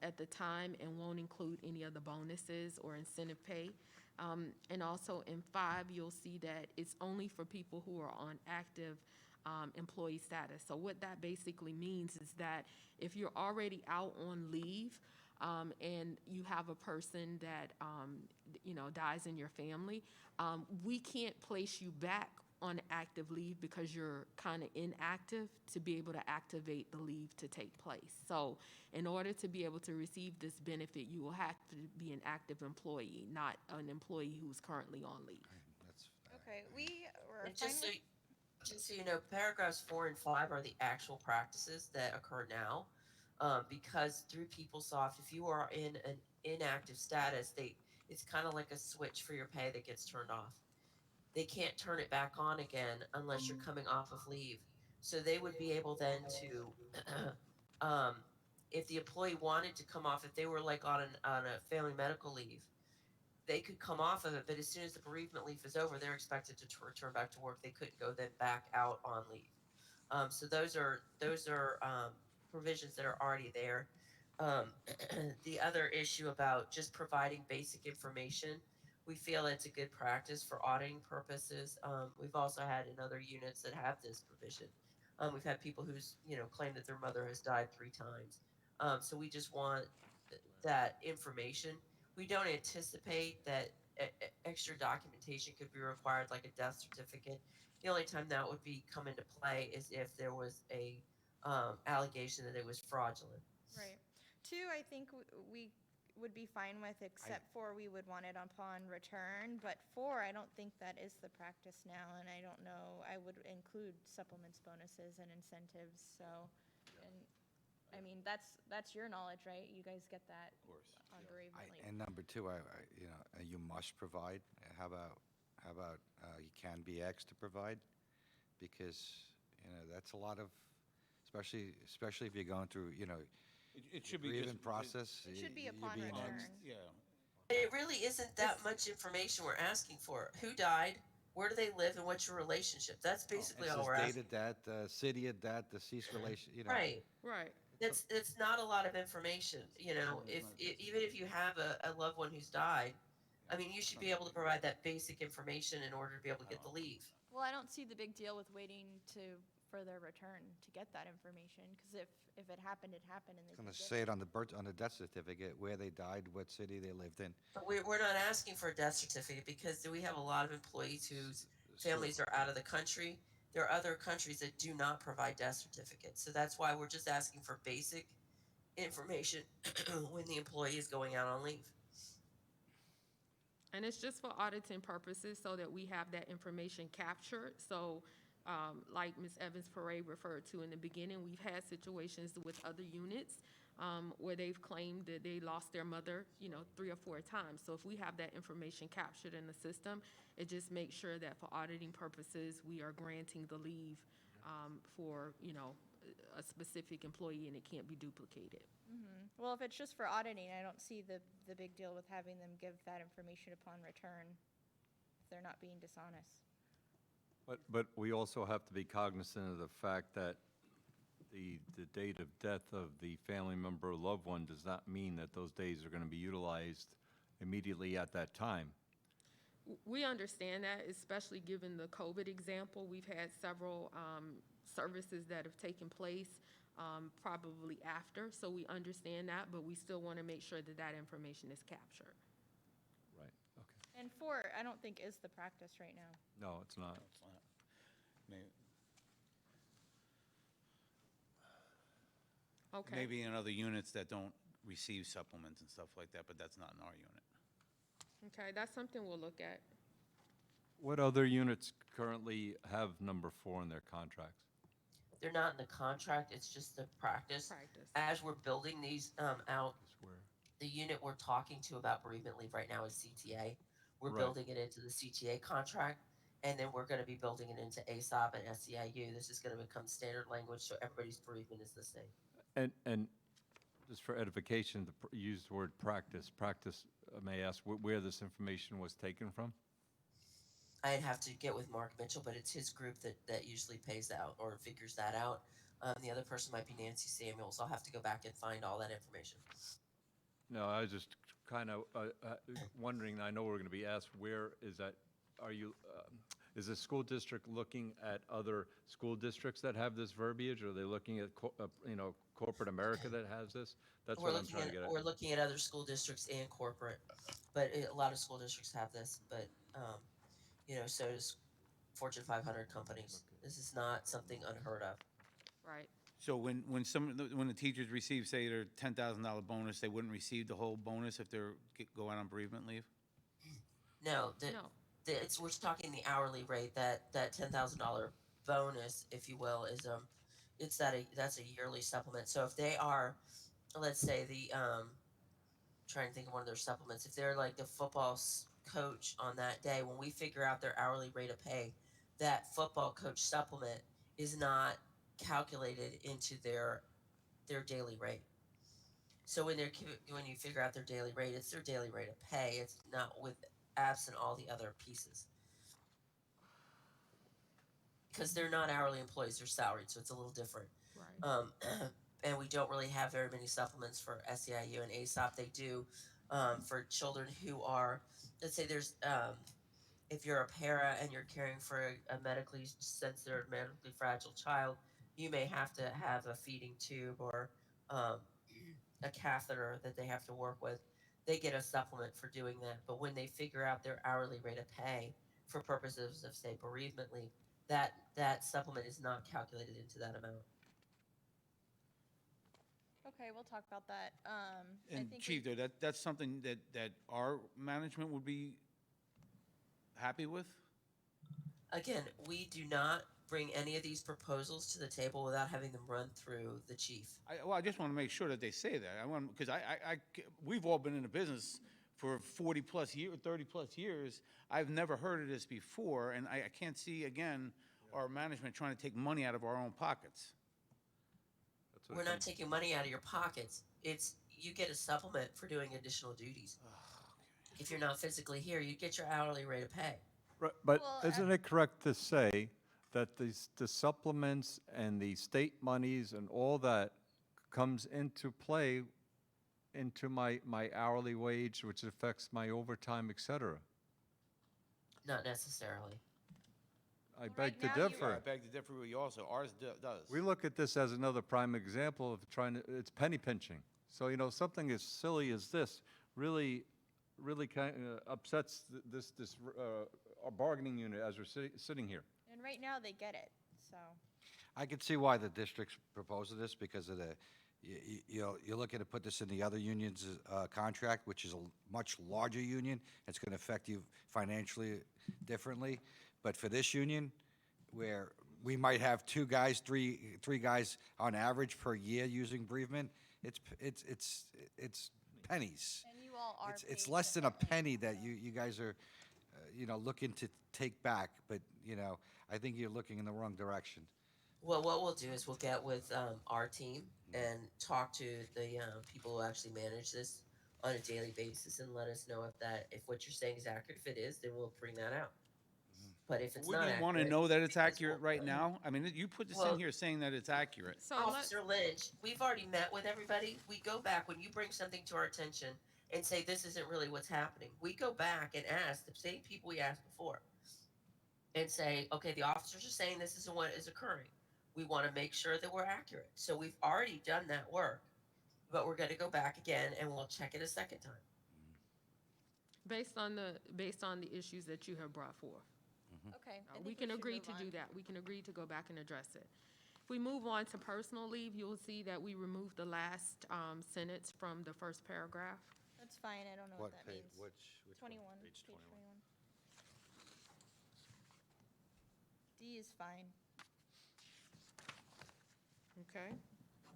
at the time and won't include any of the bonuses or incentive pay. And also in 5, you'll see that it's only for people who are on active employee status. So what that basically means is that if you're already out on leave and you have a person that dies in your family, we can't place you back on active leave because you're kind of inactive to be able to activate the leave to take place. So in order to be able to receive this benefit, you will have to be an active employee, not an employee who's currently on leave. That's, Okay, we were And fine just so, with, just so you know, paragraphs 4 and 5 are the actual practices that occur now. Because through PeopleSoft, if you are in an inactive status, it's kind of like a switch for your pay that gets turned off. They can't turn it back on again unless you're coming off of leave. So they would be able then to, if the employee wanted to come off, if they were like on a family medical leave, they could come off of it, but as soon as the bereavement leave is over, they're expected to return back to work. They couldn't go then back out on leave. So those are provisions that are already there. The other issue about just providing basic information, we feel it's a good practice for auditing purposes. We've also had in other units that have this provision. We've had people who's claim that their mother has died 3 times. So we just want that information. We don't anticipate that extra documentation could be required, like a death certificate. The only time that would come into play is if there was a allegation that it was fraudulent. right. 2, I think we would be fine with, except for we would want it upon return. But 4, I don't think that is the practice now, and I don't know, I would include supplements, bonuses, and incentives, so. And, I mean, that's your knowledge, right? You guys get that Of course. on bereavement leave. and number 2, you must provide. How about you can be X to provide? Because, that's a lot of, especially if you're going through, It should be grievance just. process. It should be you're upon being return. X'd. Yeah. It really isn't that much information we're asking for. Who died? Where do they live? And what's your relationship? That's basically It all says we're date asking. of death, city of death, deceased relation, Right. Right. It's not a lot of information. Even if you have a loved one who's died, I mean, you should be able to provide that basic information in order to be able to get the leave. Well, I don't see the big deal with waiting for their return to get that information, because if it happened, it happened, and they Going can to get say it. it on the death certificate, where they died, what city they lived in. But we're not asking for a death certificate because we have a lot of employees whose families are out of the country. There are other countries that do not provide death certificates. So that's why we're just asking for basic information when the employee is going out on leave. And it's just for auditing purposes so that we have that information captured. So like Ms. Evans-Paray referred to in the beginning, we've had situations with other units where they've claimed that they lost their mother, 3 or 4 times. So if we have that information captured in the system, it just makes sure that for auditing purposes, we are granting the leave for, a specific employee and it can't be duplicated. Well, if it's just for auditing, I don't see the big deal with having them give that information upon return if they're not being dishonest. But we also have to be cognizant of the fact that the date of death of the family member or loved one does not mean that those days are going to be utilized immediately at that time. We understand that, especially given the COVID example. We've had several services that have taken place probably after, so we understand that, but we still want to make sure that that information is captured. Right, okay. And 4, I don't think is the practice right now. No, it's not. It's not. Okay. Maybe in other units that don't receive supplements and stuff like that, but that's not in our unit. Okay, that's something we'll look at. What other units currently have number 4 in their contracts? They're not in the contract, it's just the practice. Practice. As we're building these out, Is where- the unit we're talking to about bereavement leave right now is CTA. We're Right. building it into the CTA contract, and then we're gonna be building it into ASOP and SEIU. This is gonna become standard language, so everybody's bereavement is the same. And just for edification, you used the word practice. Practice, may I ask where this information was taken from? I'd have to get with Mark Mitchell, but it's his group that usually pays out or figures that out. The other person might be Nancy Samuels. I'll have to go back and find all that information. No, I was just kind of wondering, I know we're going to be asked, where is that, is the school district looking at other school districts that have this verbiage? Or are they looking at, corporate America that has this? That's what I'm trying to get at. We're looking at other school districts and corporate, but a lot of school districts have this, but, so does Fortune 500 companies. This is not something unheard of. Right. So when the teachers receive, say, their $10,000 bonus, they wouldn't receive the whole bonus if they're go out on bereavement leave? No, No. we're talking the hourly rate, that $10,000 bonus, if you will, is, that's a yearly supplement. So if they are, let's say trying to think of one of their supplements, if they're like the football coach on that day, when we figure out their hourly rate of pay, that football coach supplement is not calculated into their daily rate. So when you figure out their daily rate, it's their daily rate of pay. It's not with absent all the other pieces. Because they're not hourly employees, they're salaried, so it's a little different. Right. And we don't really have very many supplements for SEIU and ASOP. They do for children who are, let's say there's, if you're a para and you're caring for a medically sensitive, medically fragile child, you may have to have a feeding tube or a catheter that they have to work with. They get a supplement for doing that. But when they figure out their hourly rate of pay for purposes of, say, bereavement leave, that supplement is not calculated into that amount. Okay, we'll talk about that. I And think Chief, though, that's something that our management would be happy with? Again, we do not bring any of these proposals to the table without having them run through the chief. I just want to make sure that they say that. Because we've all been in the business for 40-plus years, 30-plus years. I've never heard of this before, and I can't see, again, our management trying to take money out of our own pockets. That's what We're it not comes- taking money out of your pockets. It's you get a supplement for doing additional duties. If you're not physically here, you get your hourly rate of pay. Right, but Well, isn't it correct to say that the supplements and the state monies and all that comes into play into my hourly wage, which affects my overtime, et cetera? Not necessarily. I Well, beg right to now you- differ. I beg to differ with you also. Ours does. We look at this as another prime example of it's penny pinching. So, something as silly as this really kind of upsets our bargaining unit as we're sitting here. And right now, they get it, so. I could see why the district's proposing this because of the, you're looking to put this in the other union's contract, which is a much larger union. It's going to affect you financially differently. But for this union, where we might have three guys on average per year using bereavement, it's pennies. And you all are It's paid less than a differently, penny that so- you guys are, looking to take back. But, I think you're looking in the wrong direction. Well, what we'll do is we'll get with our team and talk to the people who actually manage this on a daily basis and let us know if what you're saying is accurate. If it is, then we'll bring that out. But if it's not Wouldn't accurate, you want to know that it's because accurate we'll- right now? I mean, you put this Well- in here saying that it's accurate. So let's, Officer Lynch, we've already met with everybody. We go back when you bring something to our attention and say this isn't really what's happening. We go back and ask the same people we asked before and say, okay, the officers are saying this isn't what is occurring. We want to make sure that we're accurate. So we've already done that work, but we're going to go back again and we'll check it a second time. based on the issues that you have brought forth. Okay. I We think can should agree move to on. do that. We can agree to go back and address it. If we move on to personal leave, you'll see that we removed the last sentence from the first paragraph. That's fine, I don't know what that page? means. Which one? 21, Page page 21. D is fine. Okay?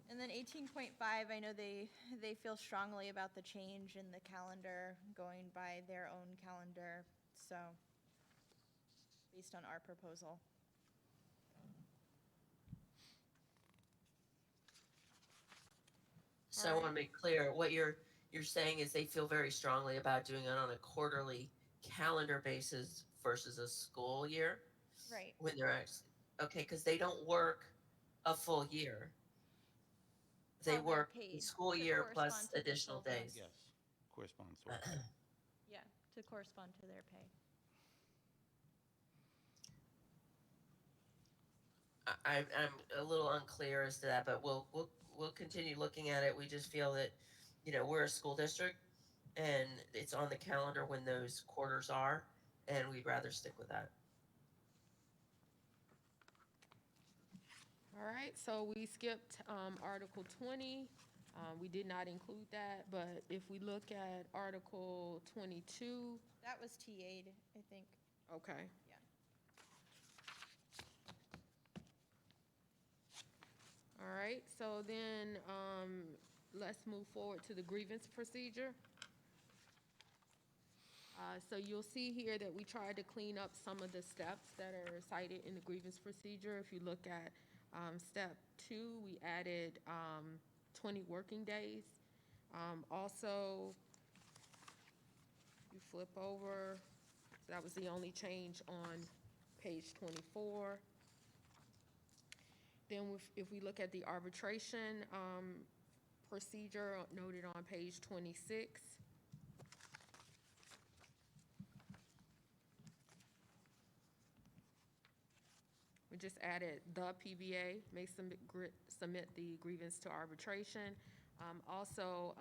And then 18.5, I know they feel strongly about the change in the calendar, going by their own calendar, so, based on our proposal. So I want to make clear what you're saying is they feel very strongly about doing it on a quarterly calendar basis versus a school year Right. when they're actually okay, because they don't work a full year. They Well, they're work the paid school to year plus correspond to the additional children. days. Yes, corresponds to it. Yeah, to correspond to their pay. I'm a little unclear as to that, but we'll continue looking at it. We just feel that, we're a school district and it's on the calendar when those quarters are, and we'd rather stick with that. All right, so we skipped Article 20. We did not include that, but if we look at Article 22, That was TA'd, I think. okay. Yeah. All right, so then let's move forward to the grievance procedure. So you'll see here that we tried to clean up some of the steps that are cited in the grievance procedure. If you look at step 2, we added 20 working days. Also, you flip over, that was the only change on page 24. Then if we look at the arbitration procedure noted on page 26. We just added the PBA may submit the grievance to arbitration. Also,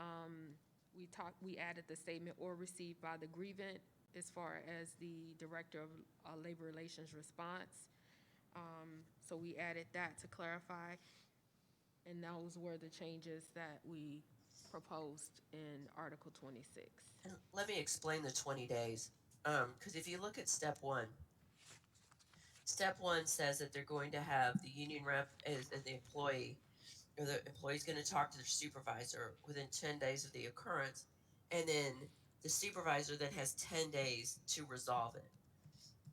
we added the statement or received by the grievant as far as the Director of Labor Relations response. So we added that to clarify, and those were the changes that we proposed in Article 26. And let me explain the 20 days. Because if you look at step 1, step 1 says that they're going to have the union rep as the employee, or the employee's going to talk to their supervisor within 10 days of the occurrence, and then the supervisor then has 10 days to resolve it.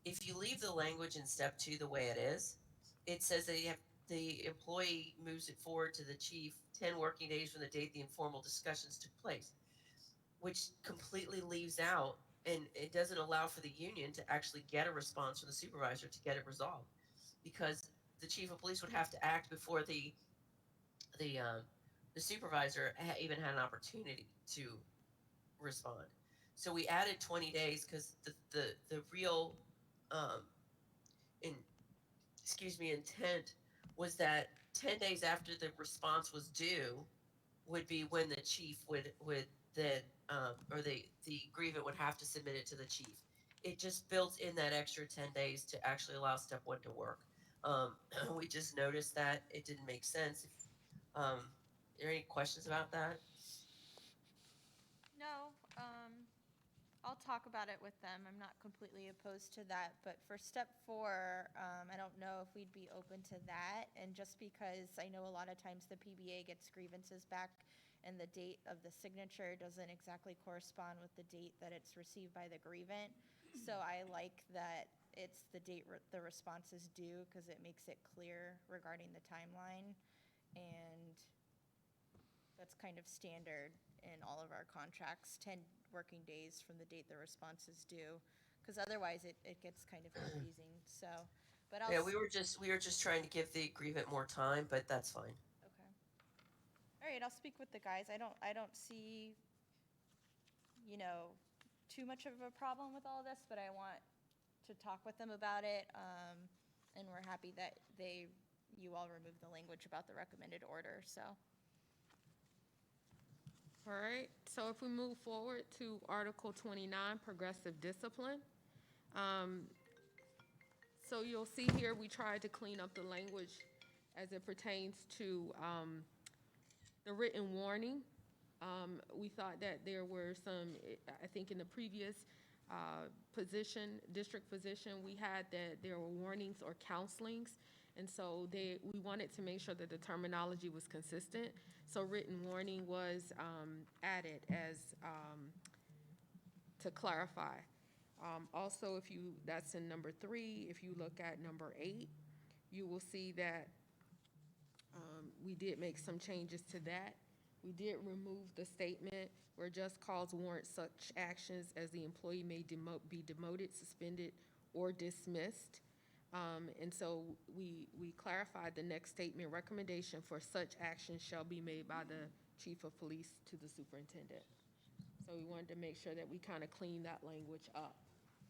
If you leave the language in step 2 the way it is, it says that the employee moves it forward to the chief 10 working days from the date the informal discussions took place, which completely leaves out, and it doesn't allow for the union to actually get a response from the supervisor to get it resolved, because the chief of police would have to act before the supervisor even had an opportunity to respond. So we added 20 days because the real intent was that 10 days after the response was due would be when the chief would then or the grievant would have to submit it to the chief. It just built in that extra 10 days to actually allow step 1 to work. We just noticed that it didn't make sense there any questions about that? No, I'll talk about it with them. I'm not completely opposed to that, but for step 4, I don't know if we'd be open to that. And just because I know a lot of times the PBA gets grievances back and the date of the signature doesn't exactly correspond with the date that it's received by the grievant. So I like that it's the date the response is due, because it makes it clear regarding the timeline. And that's kind of standard in all of our contracts, 10 working days from the date the response is due, because otherwise it gets kind of confusing, so, but I'll. Yeah, we were just trying to give the grievant more time, but that's fine. Okay. All right, I'll speak with the guys. I don't see, too much of a problem with all this, but I want to talk with them about it, and we're happy that you all removed the language about the recommended order, so. All right, so if we move forward to Article 29, Progressive Discipline. So you'll see here, we tried to clean up the language as it pertains to the written warning. We thought that there were some, I think in the previous district position, we had that there were warnings or counselings. And so we wanted to make sure that the terminology was consistent. So written warning was added as to clarify. Also, that's in number 3, if you look at number 8, you will see that we did make some changes to that. We did remove the statement where just cause warrants such actions as the employee may be demoted, suspended, or dismissed. And so we clarified the next statement, recommendation for such action shall be made by the chief of police to the superintendent. So we wanted to make sure that we kind of clean that language up.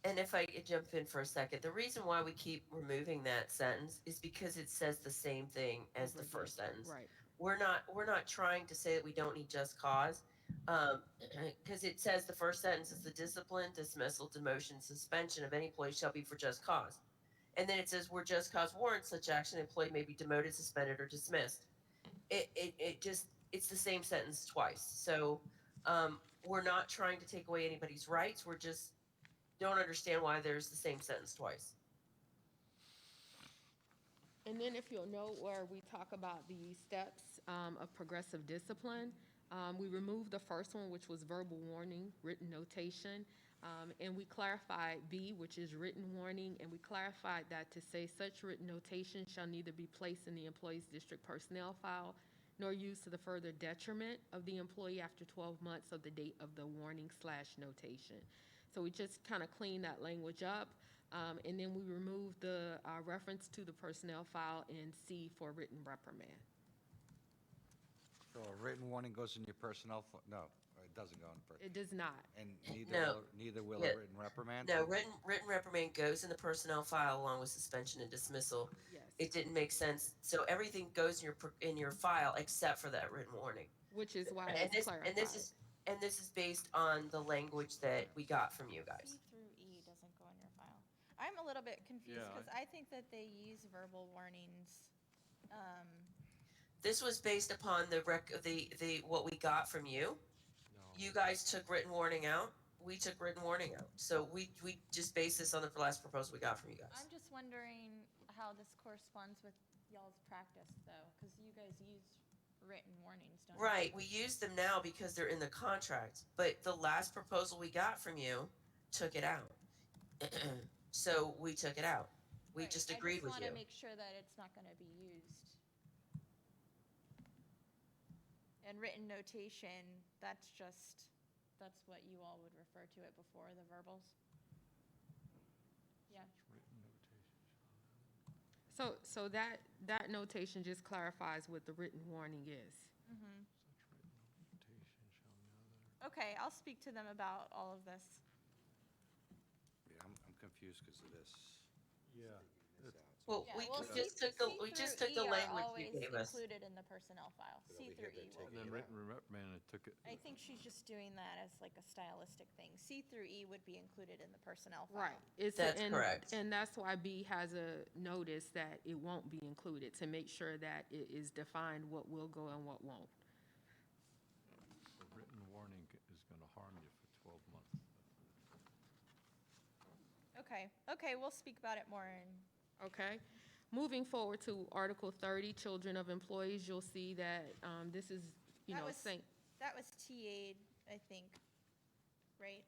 And if I could jump in for a second, the reason why we keep removing that sentence is because it says the same thing as the first sentence. Right. We're not trying to say that we don't need just cause, because it says the first sentence is the discipline, dismissal, demotion, suspension of any employee shall be for just cause. And then it says where just cause warrants such action, employee may be demoted, suspended, or dismissed. It's the same sentence twice. So we're not trying to take away anybody's rights. We're just don't understand why there's the same sentence twice. And then if you'll note where we talk about the steps of progressive discipline, we removed the first one, which was verbal warning, written notation, and we clarified B, which is written warning, and we clarified that to say such written notation shall neither be placed in the employee's district personnel file nor used to the further detriment of the employee after 12 months of the date of the warning/notation. So we just kind of cleaned that language up. And then we removed the reference to the personnel file in C for written reprimand. So a written warning goes in your personnel, no, it doesn't go in personnel. It does not. And No. neither will Yeah. a written reprimand? No, written reprimand goes in the personnel file along with suspension and dismissal. Yes. It didn't make sense. So everything goes in your file except for that written warning. Which is why And it's this clarified. and this is based on the language that we got from you guys. C through E doesn't go in your file. I'm a little bit confused, Yeah, because I think that they use verbal warnings. This was based upon the what we got from you. You guys took written warning out. We took written warning out. So we just based this on the last proposal we got from you guys. I'm just wondering how this corresponds with y'all's practice, though, because you guys use written warnings, don't you? Right, we use them now because they're in the contract, but the last proposal we got from you took it out. So we took it out. We Right, just agreed with I you. just want to make sure that it's not going to be used. And written notation, that's what you all would refer to it before, the verbals? Yeah. So that notation just clarifies what the written warning is. Mm-hmm. Okay, I'll speak to them about all of this. Yeah, I'm confused because of this. Yeah. Well, Yeah, we well, just took the language you gave us. Included in the personnel file. But C over through here E they're will And be. then written reprimand, it took it. I think she's just doing that as like a stylistic thing. C through E would be included in the personnel file. Right. That's correct. And that's why B has a notice that it won't be included, to make sure that it is defined what will go and what won't. Okay, we'll speak about it more in, Okay. Moving forward to Article 30, Children of Employees, you'll see that this is, That was- same. that was TA, I think, right?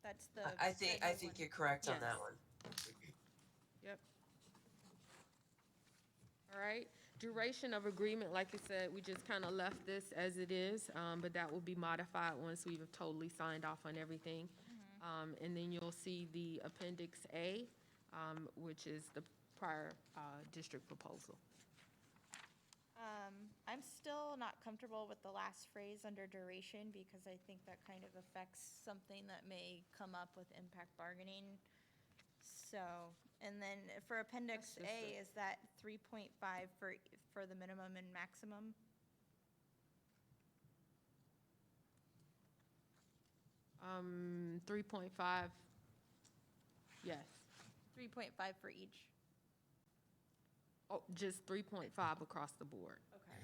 That's the. I think the new one. you're correct on that Yes. one. Yep. All right. Duration of agreement, like I said, we just kind of left this as it is, but that will be modified once we've totally signed off on everything. And then you'll see the Appendix A, which is the prior district proposal. I'm still not comfortable with the last phrase under duration because I think that kind of affects something that may come up with impact bargaining. So, and then for Appendix That's just A, is that 3.5 for the minimum and maximum? 3.5, yes. 3.5 for each? Oh, just 3.5 across the board. Okay.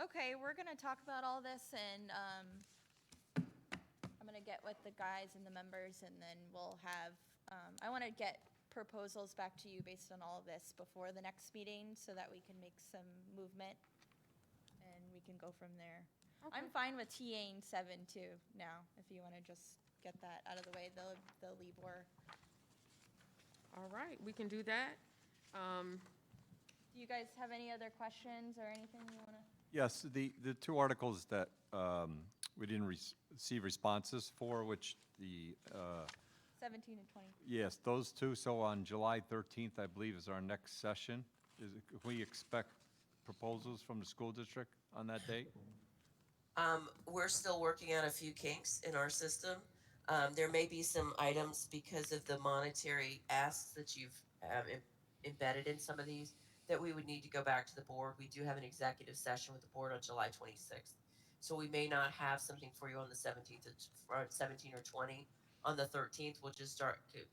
Okay, we're gonna talk about all this and, I'm gonna get with the guys and the members and then we'll have, I wanna get proposals back to you based on all of this before the next meeting so that we can make some movement and we can go from there. I'm fine with TA-ing 7 too now, if you wanna just get that out of the way, the leave work. All right, we can do that. Do you guys have any other questions or anything you wanna? Yes, the two articles that we didn't receive responses for, which the, 17 and 20. yes, those two, so on July 13th, I believe, is our next session. Can we expect proposals from the school district on that date? We're still working out a few kinks in our system. There may be some items because of the monetary asks that you've embedded in some of these that we would need to go back to the board. We do have an executive session with the board on July 26th. So we may not have something for you on the 17th, or 17 or 20. On the 13th, we'll just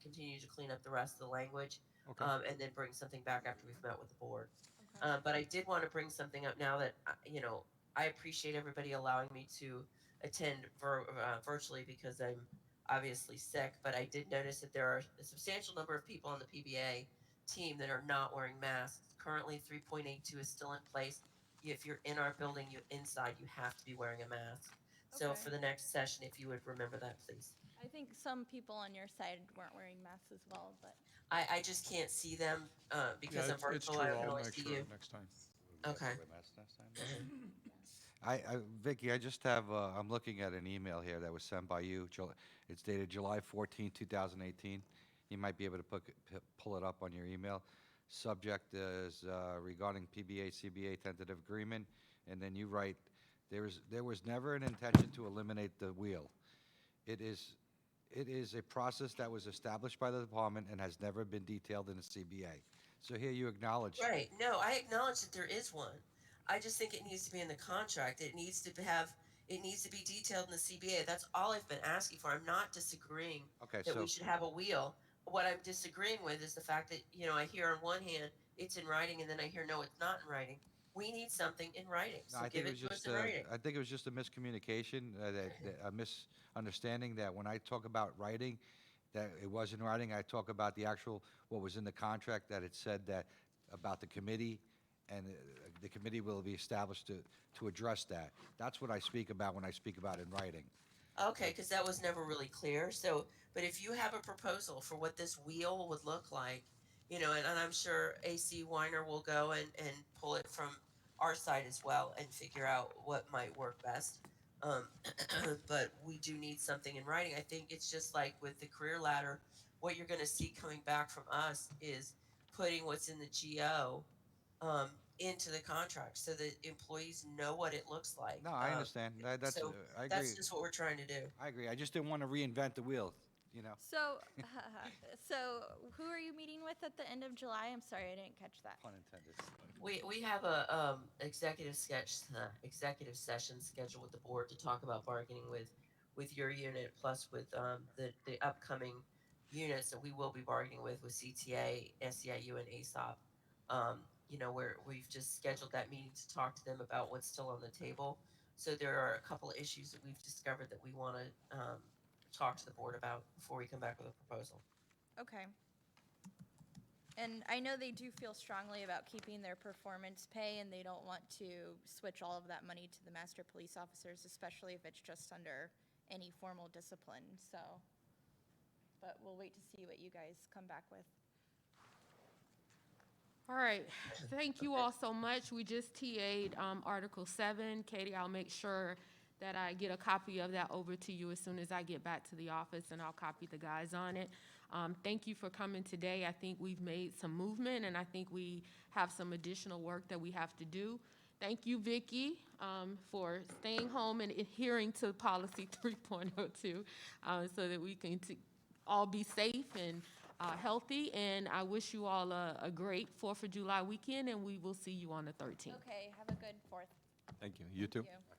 continue to clean up the rest of the language. Okay. And then bring something back after we've met with the board. But I did want to bring something up now that, I appreciate everybody allowing me to attend virtually because I'm obviously sick, but I did notice that there are a substantial number of people on the PBA team that are not wearing masks. Currently, 3.82 is still in place. If you're in our building, inside, you have to be wearing a mask. So Okay. for the next session, if you would remember that, please. I think some people on your side weren't wearing masks as well, but. I just can't see them because Yeah, I'm it's virtual. true. I can I'll only make see sure you. next time. Okay. Vicky, I just have, I'm looking at an email here that was sent by you. It's dated July 14, 2018. You might be able to pull it up on your email. Subject is regarding PBA CBA tentative agreement, and then you write, there was never an intention to eliminate the wheel. It is a process that was established by the department and has never been detailed in the CBA. So here you acknowledge. Right. No, I acknowledge that there is one. I just think it needs to be in the contract. It needs to be detailed in the CBA. That's all I've been asking for. I'm not disagreeing Okay, that so, we should have a wheel. What I'm disagreeing with is the fact that, I hear on one hand it's in writing and then I hear no, it's not in writing. We need something in writing. So no, I give think it to us in writing. I think it was just a miscommunication, a misunderstanding that when I talk about writing, that it was in writing. I talk about the actual, what was in the contract, that it said that about the committee, and the committee will be established to address that. That's what I speak about when I speak about in writing. Okay, because that was never really clear. So, but if you have a proposal for what this wheel would look like, and I'm sure AC Weiner will go and pull it from our side as well and figure out what might work best. But we do need something in writing. I think it's just like with the career ladder, what you're going to see coming back from us is putting what's in the GO into the contract so that employees know what it looks like. No, I understand. That's, so I agree. That's just what we're trying to do. I agree. I just didn't want to reinvent the wheel, So, so who are you meeting with at the end of July? I'm sorry, I didn't catch that. Pun intended. We have a executive session scheduled with the board to talk about bargaining with your unit, plus with the upcoming units that we will be bargaining with CTA, SEIU, and ASOP. Where we've just scheduled that meeting to talk to them about what's still on the table. So there are a couple of issues that we've discovered that we want to talk to the board about before we come back with a proposal. Okay. And I know they do feel strongly about keeping their performance pay, and they don't want to switch all of that money to the master police officers, especially if it's just under any formal discipline, so. But we'll wait to see what you guys come back with. All right, thank you all so much. We just TA'd Article 7. Katie, I'll make sure that I get a copy of that over to you as soon as I get back to the office, and I'll copy the guys on it. Thank you for coming today. I think we've made some movement, and I think we have some additional work that we have to do. Thank you, Vicki, for staying home and adhering to policy 3.02 so that we can all be safe and healthy. And I wish you all a great 4th of July weekend, and we will see you on the 13th. Okay, have a good 4th. Thank you. You too. Thank you.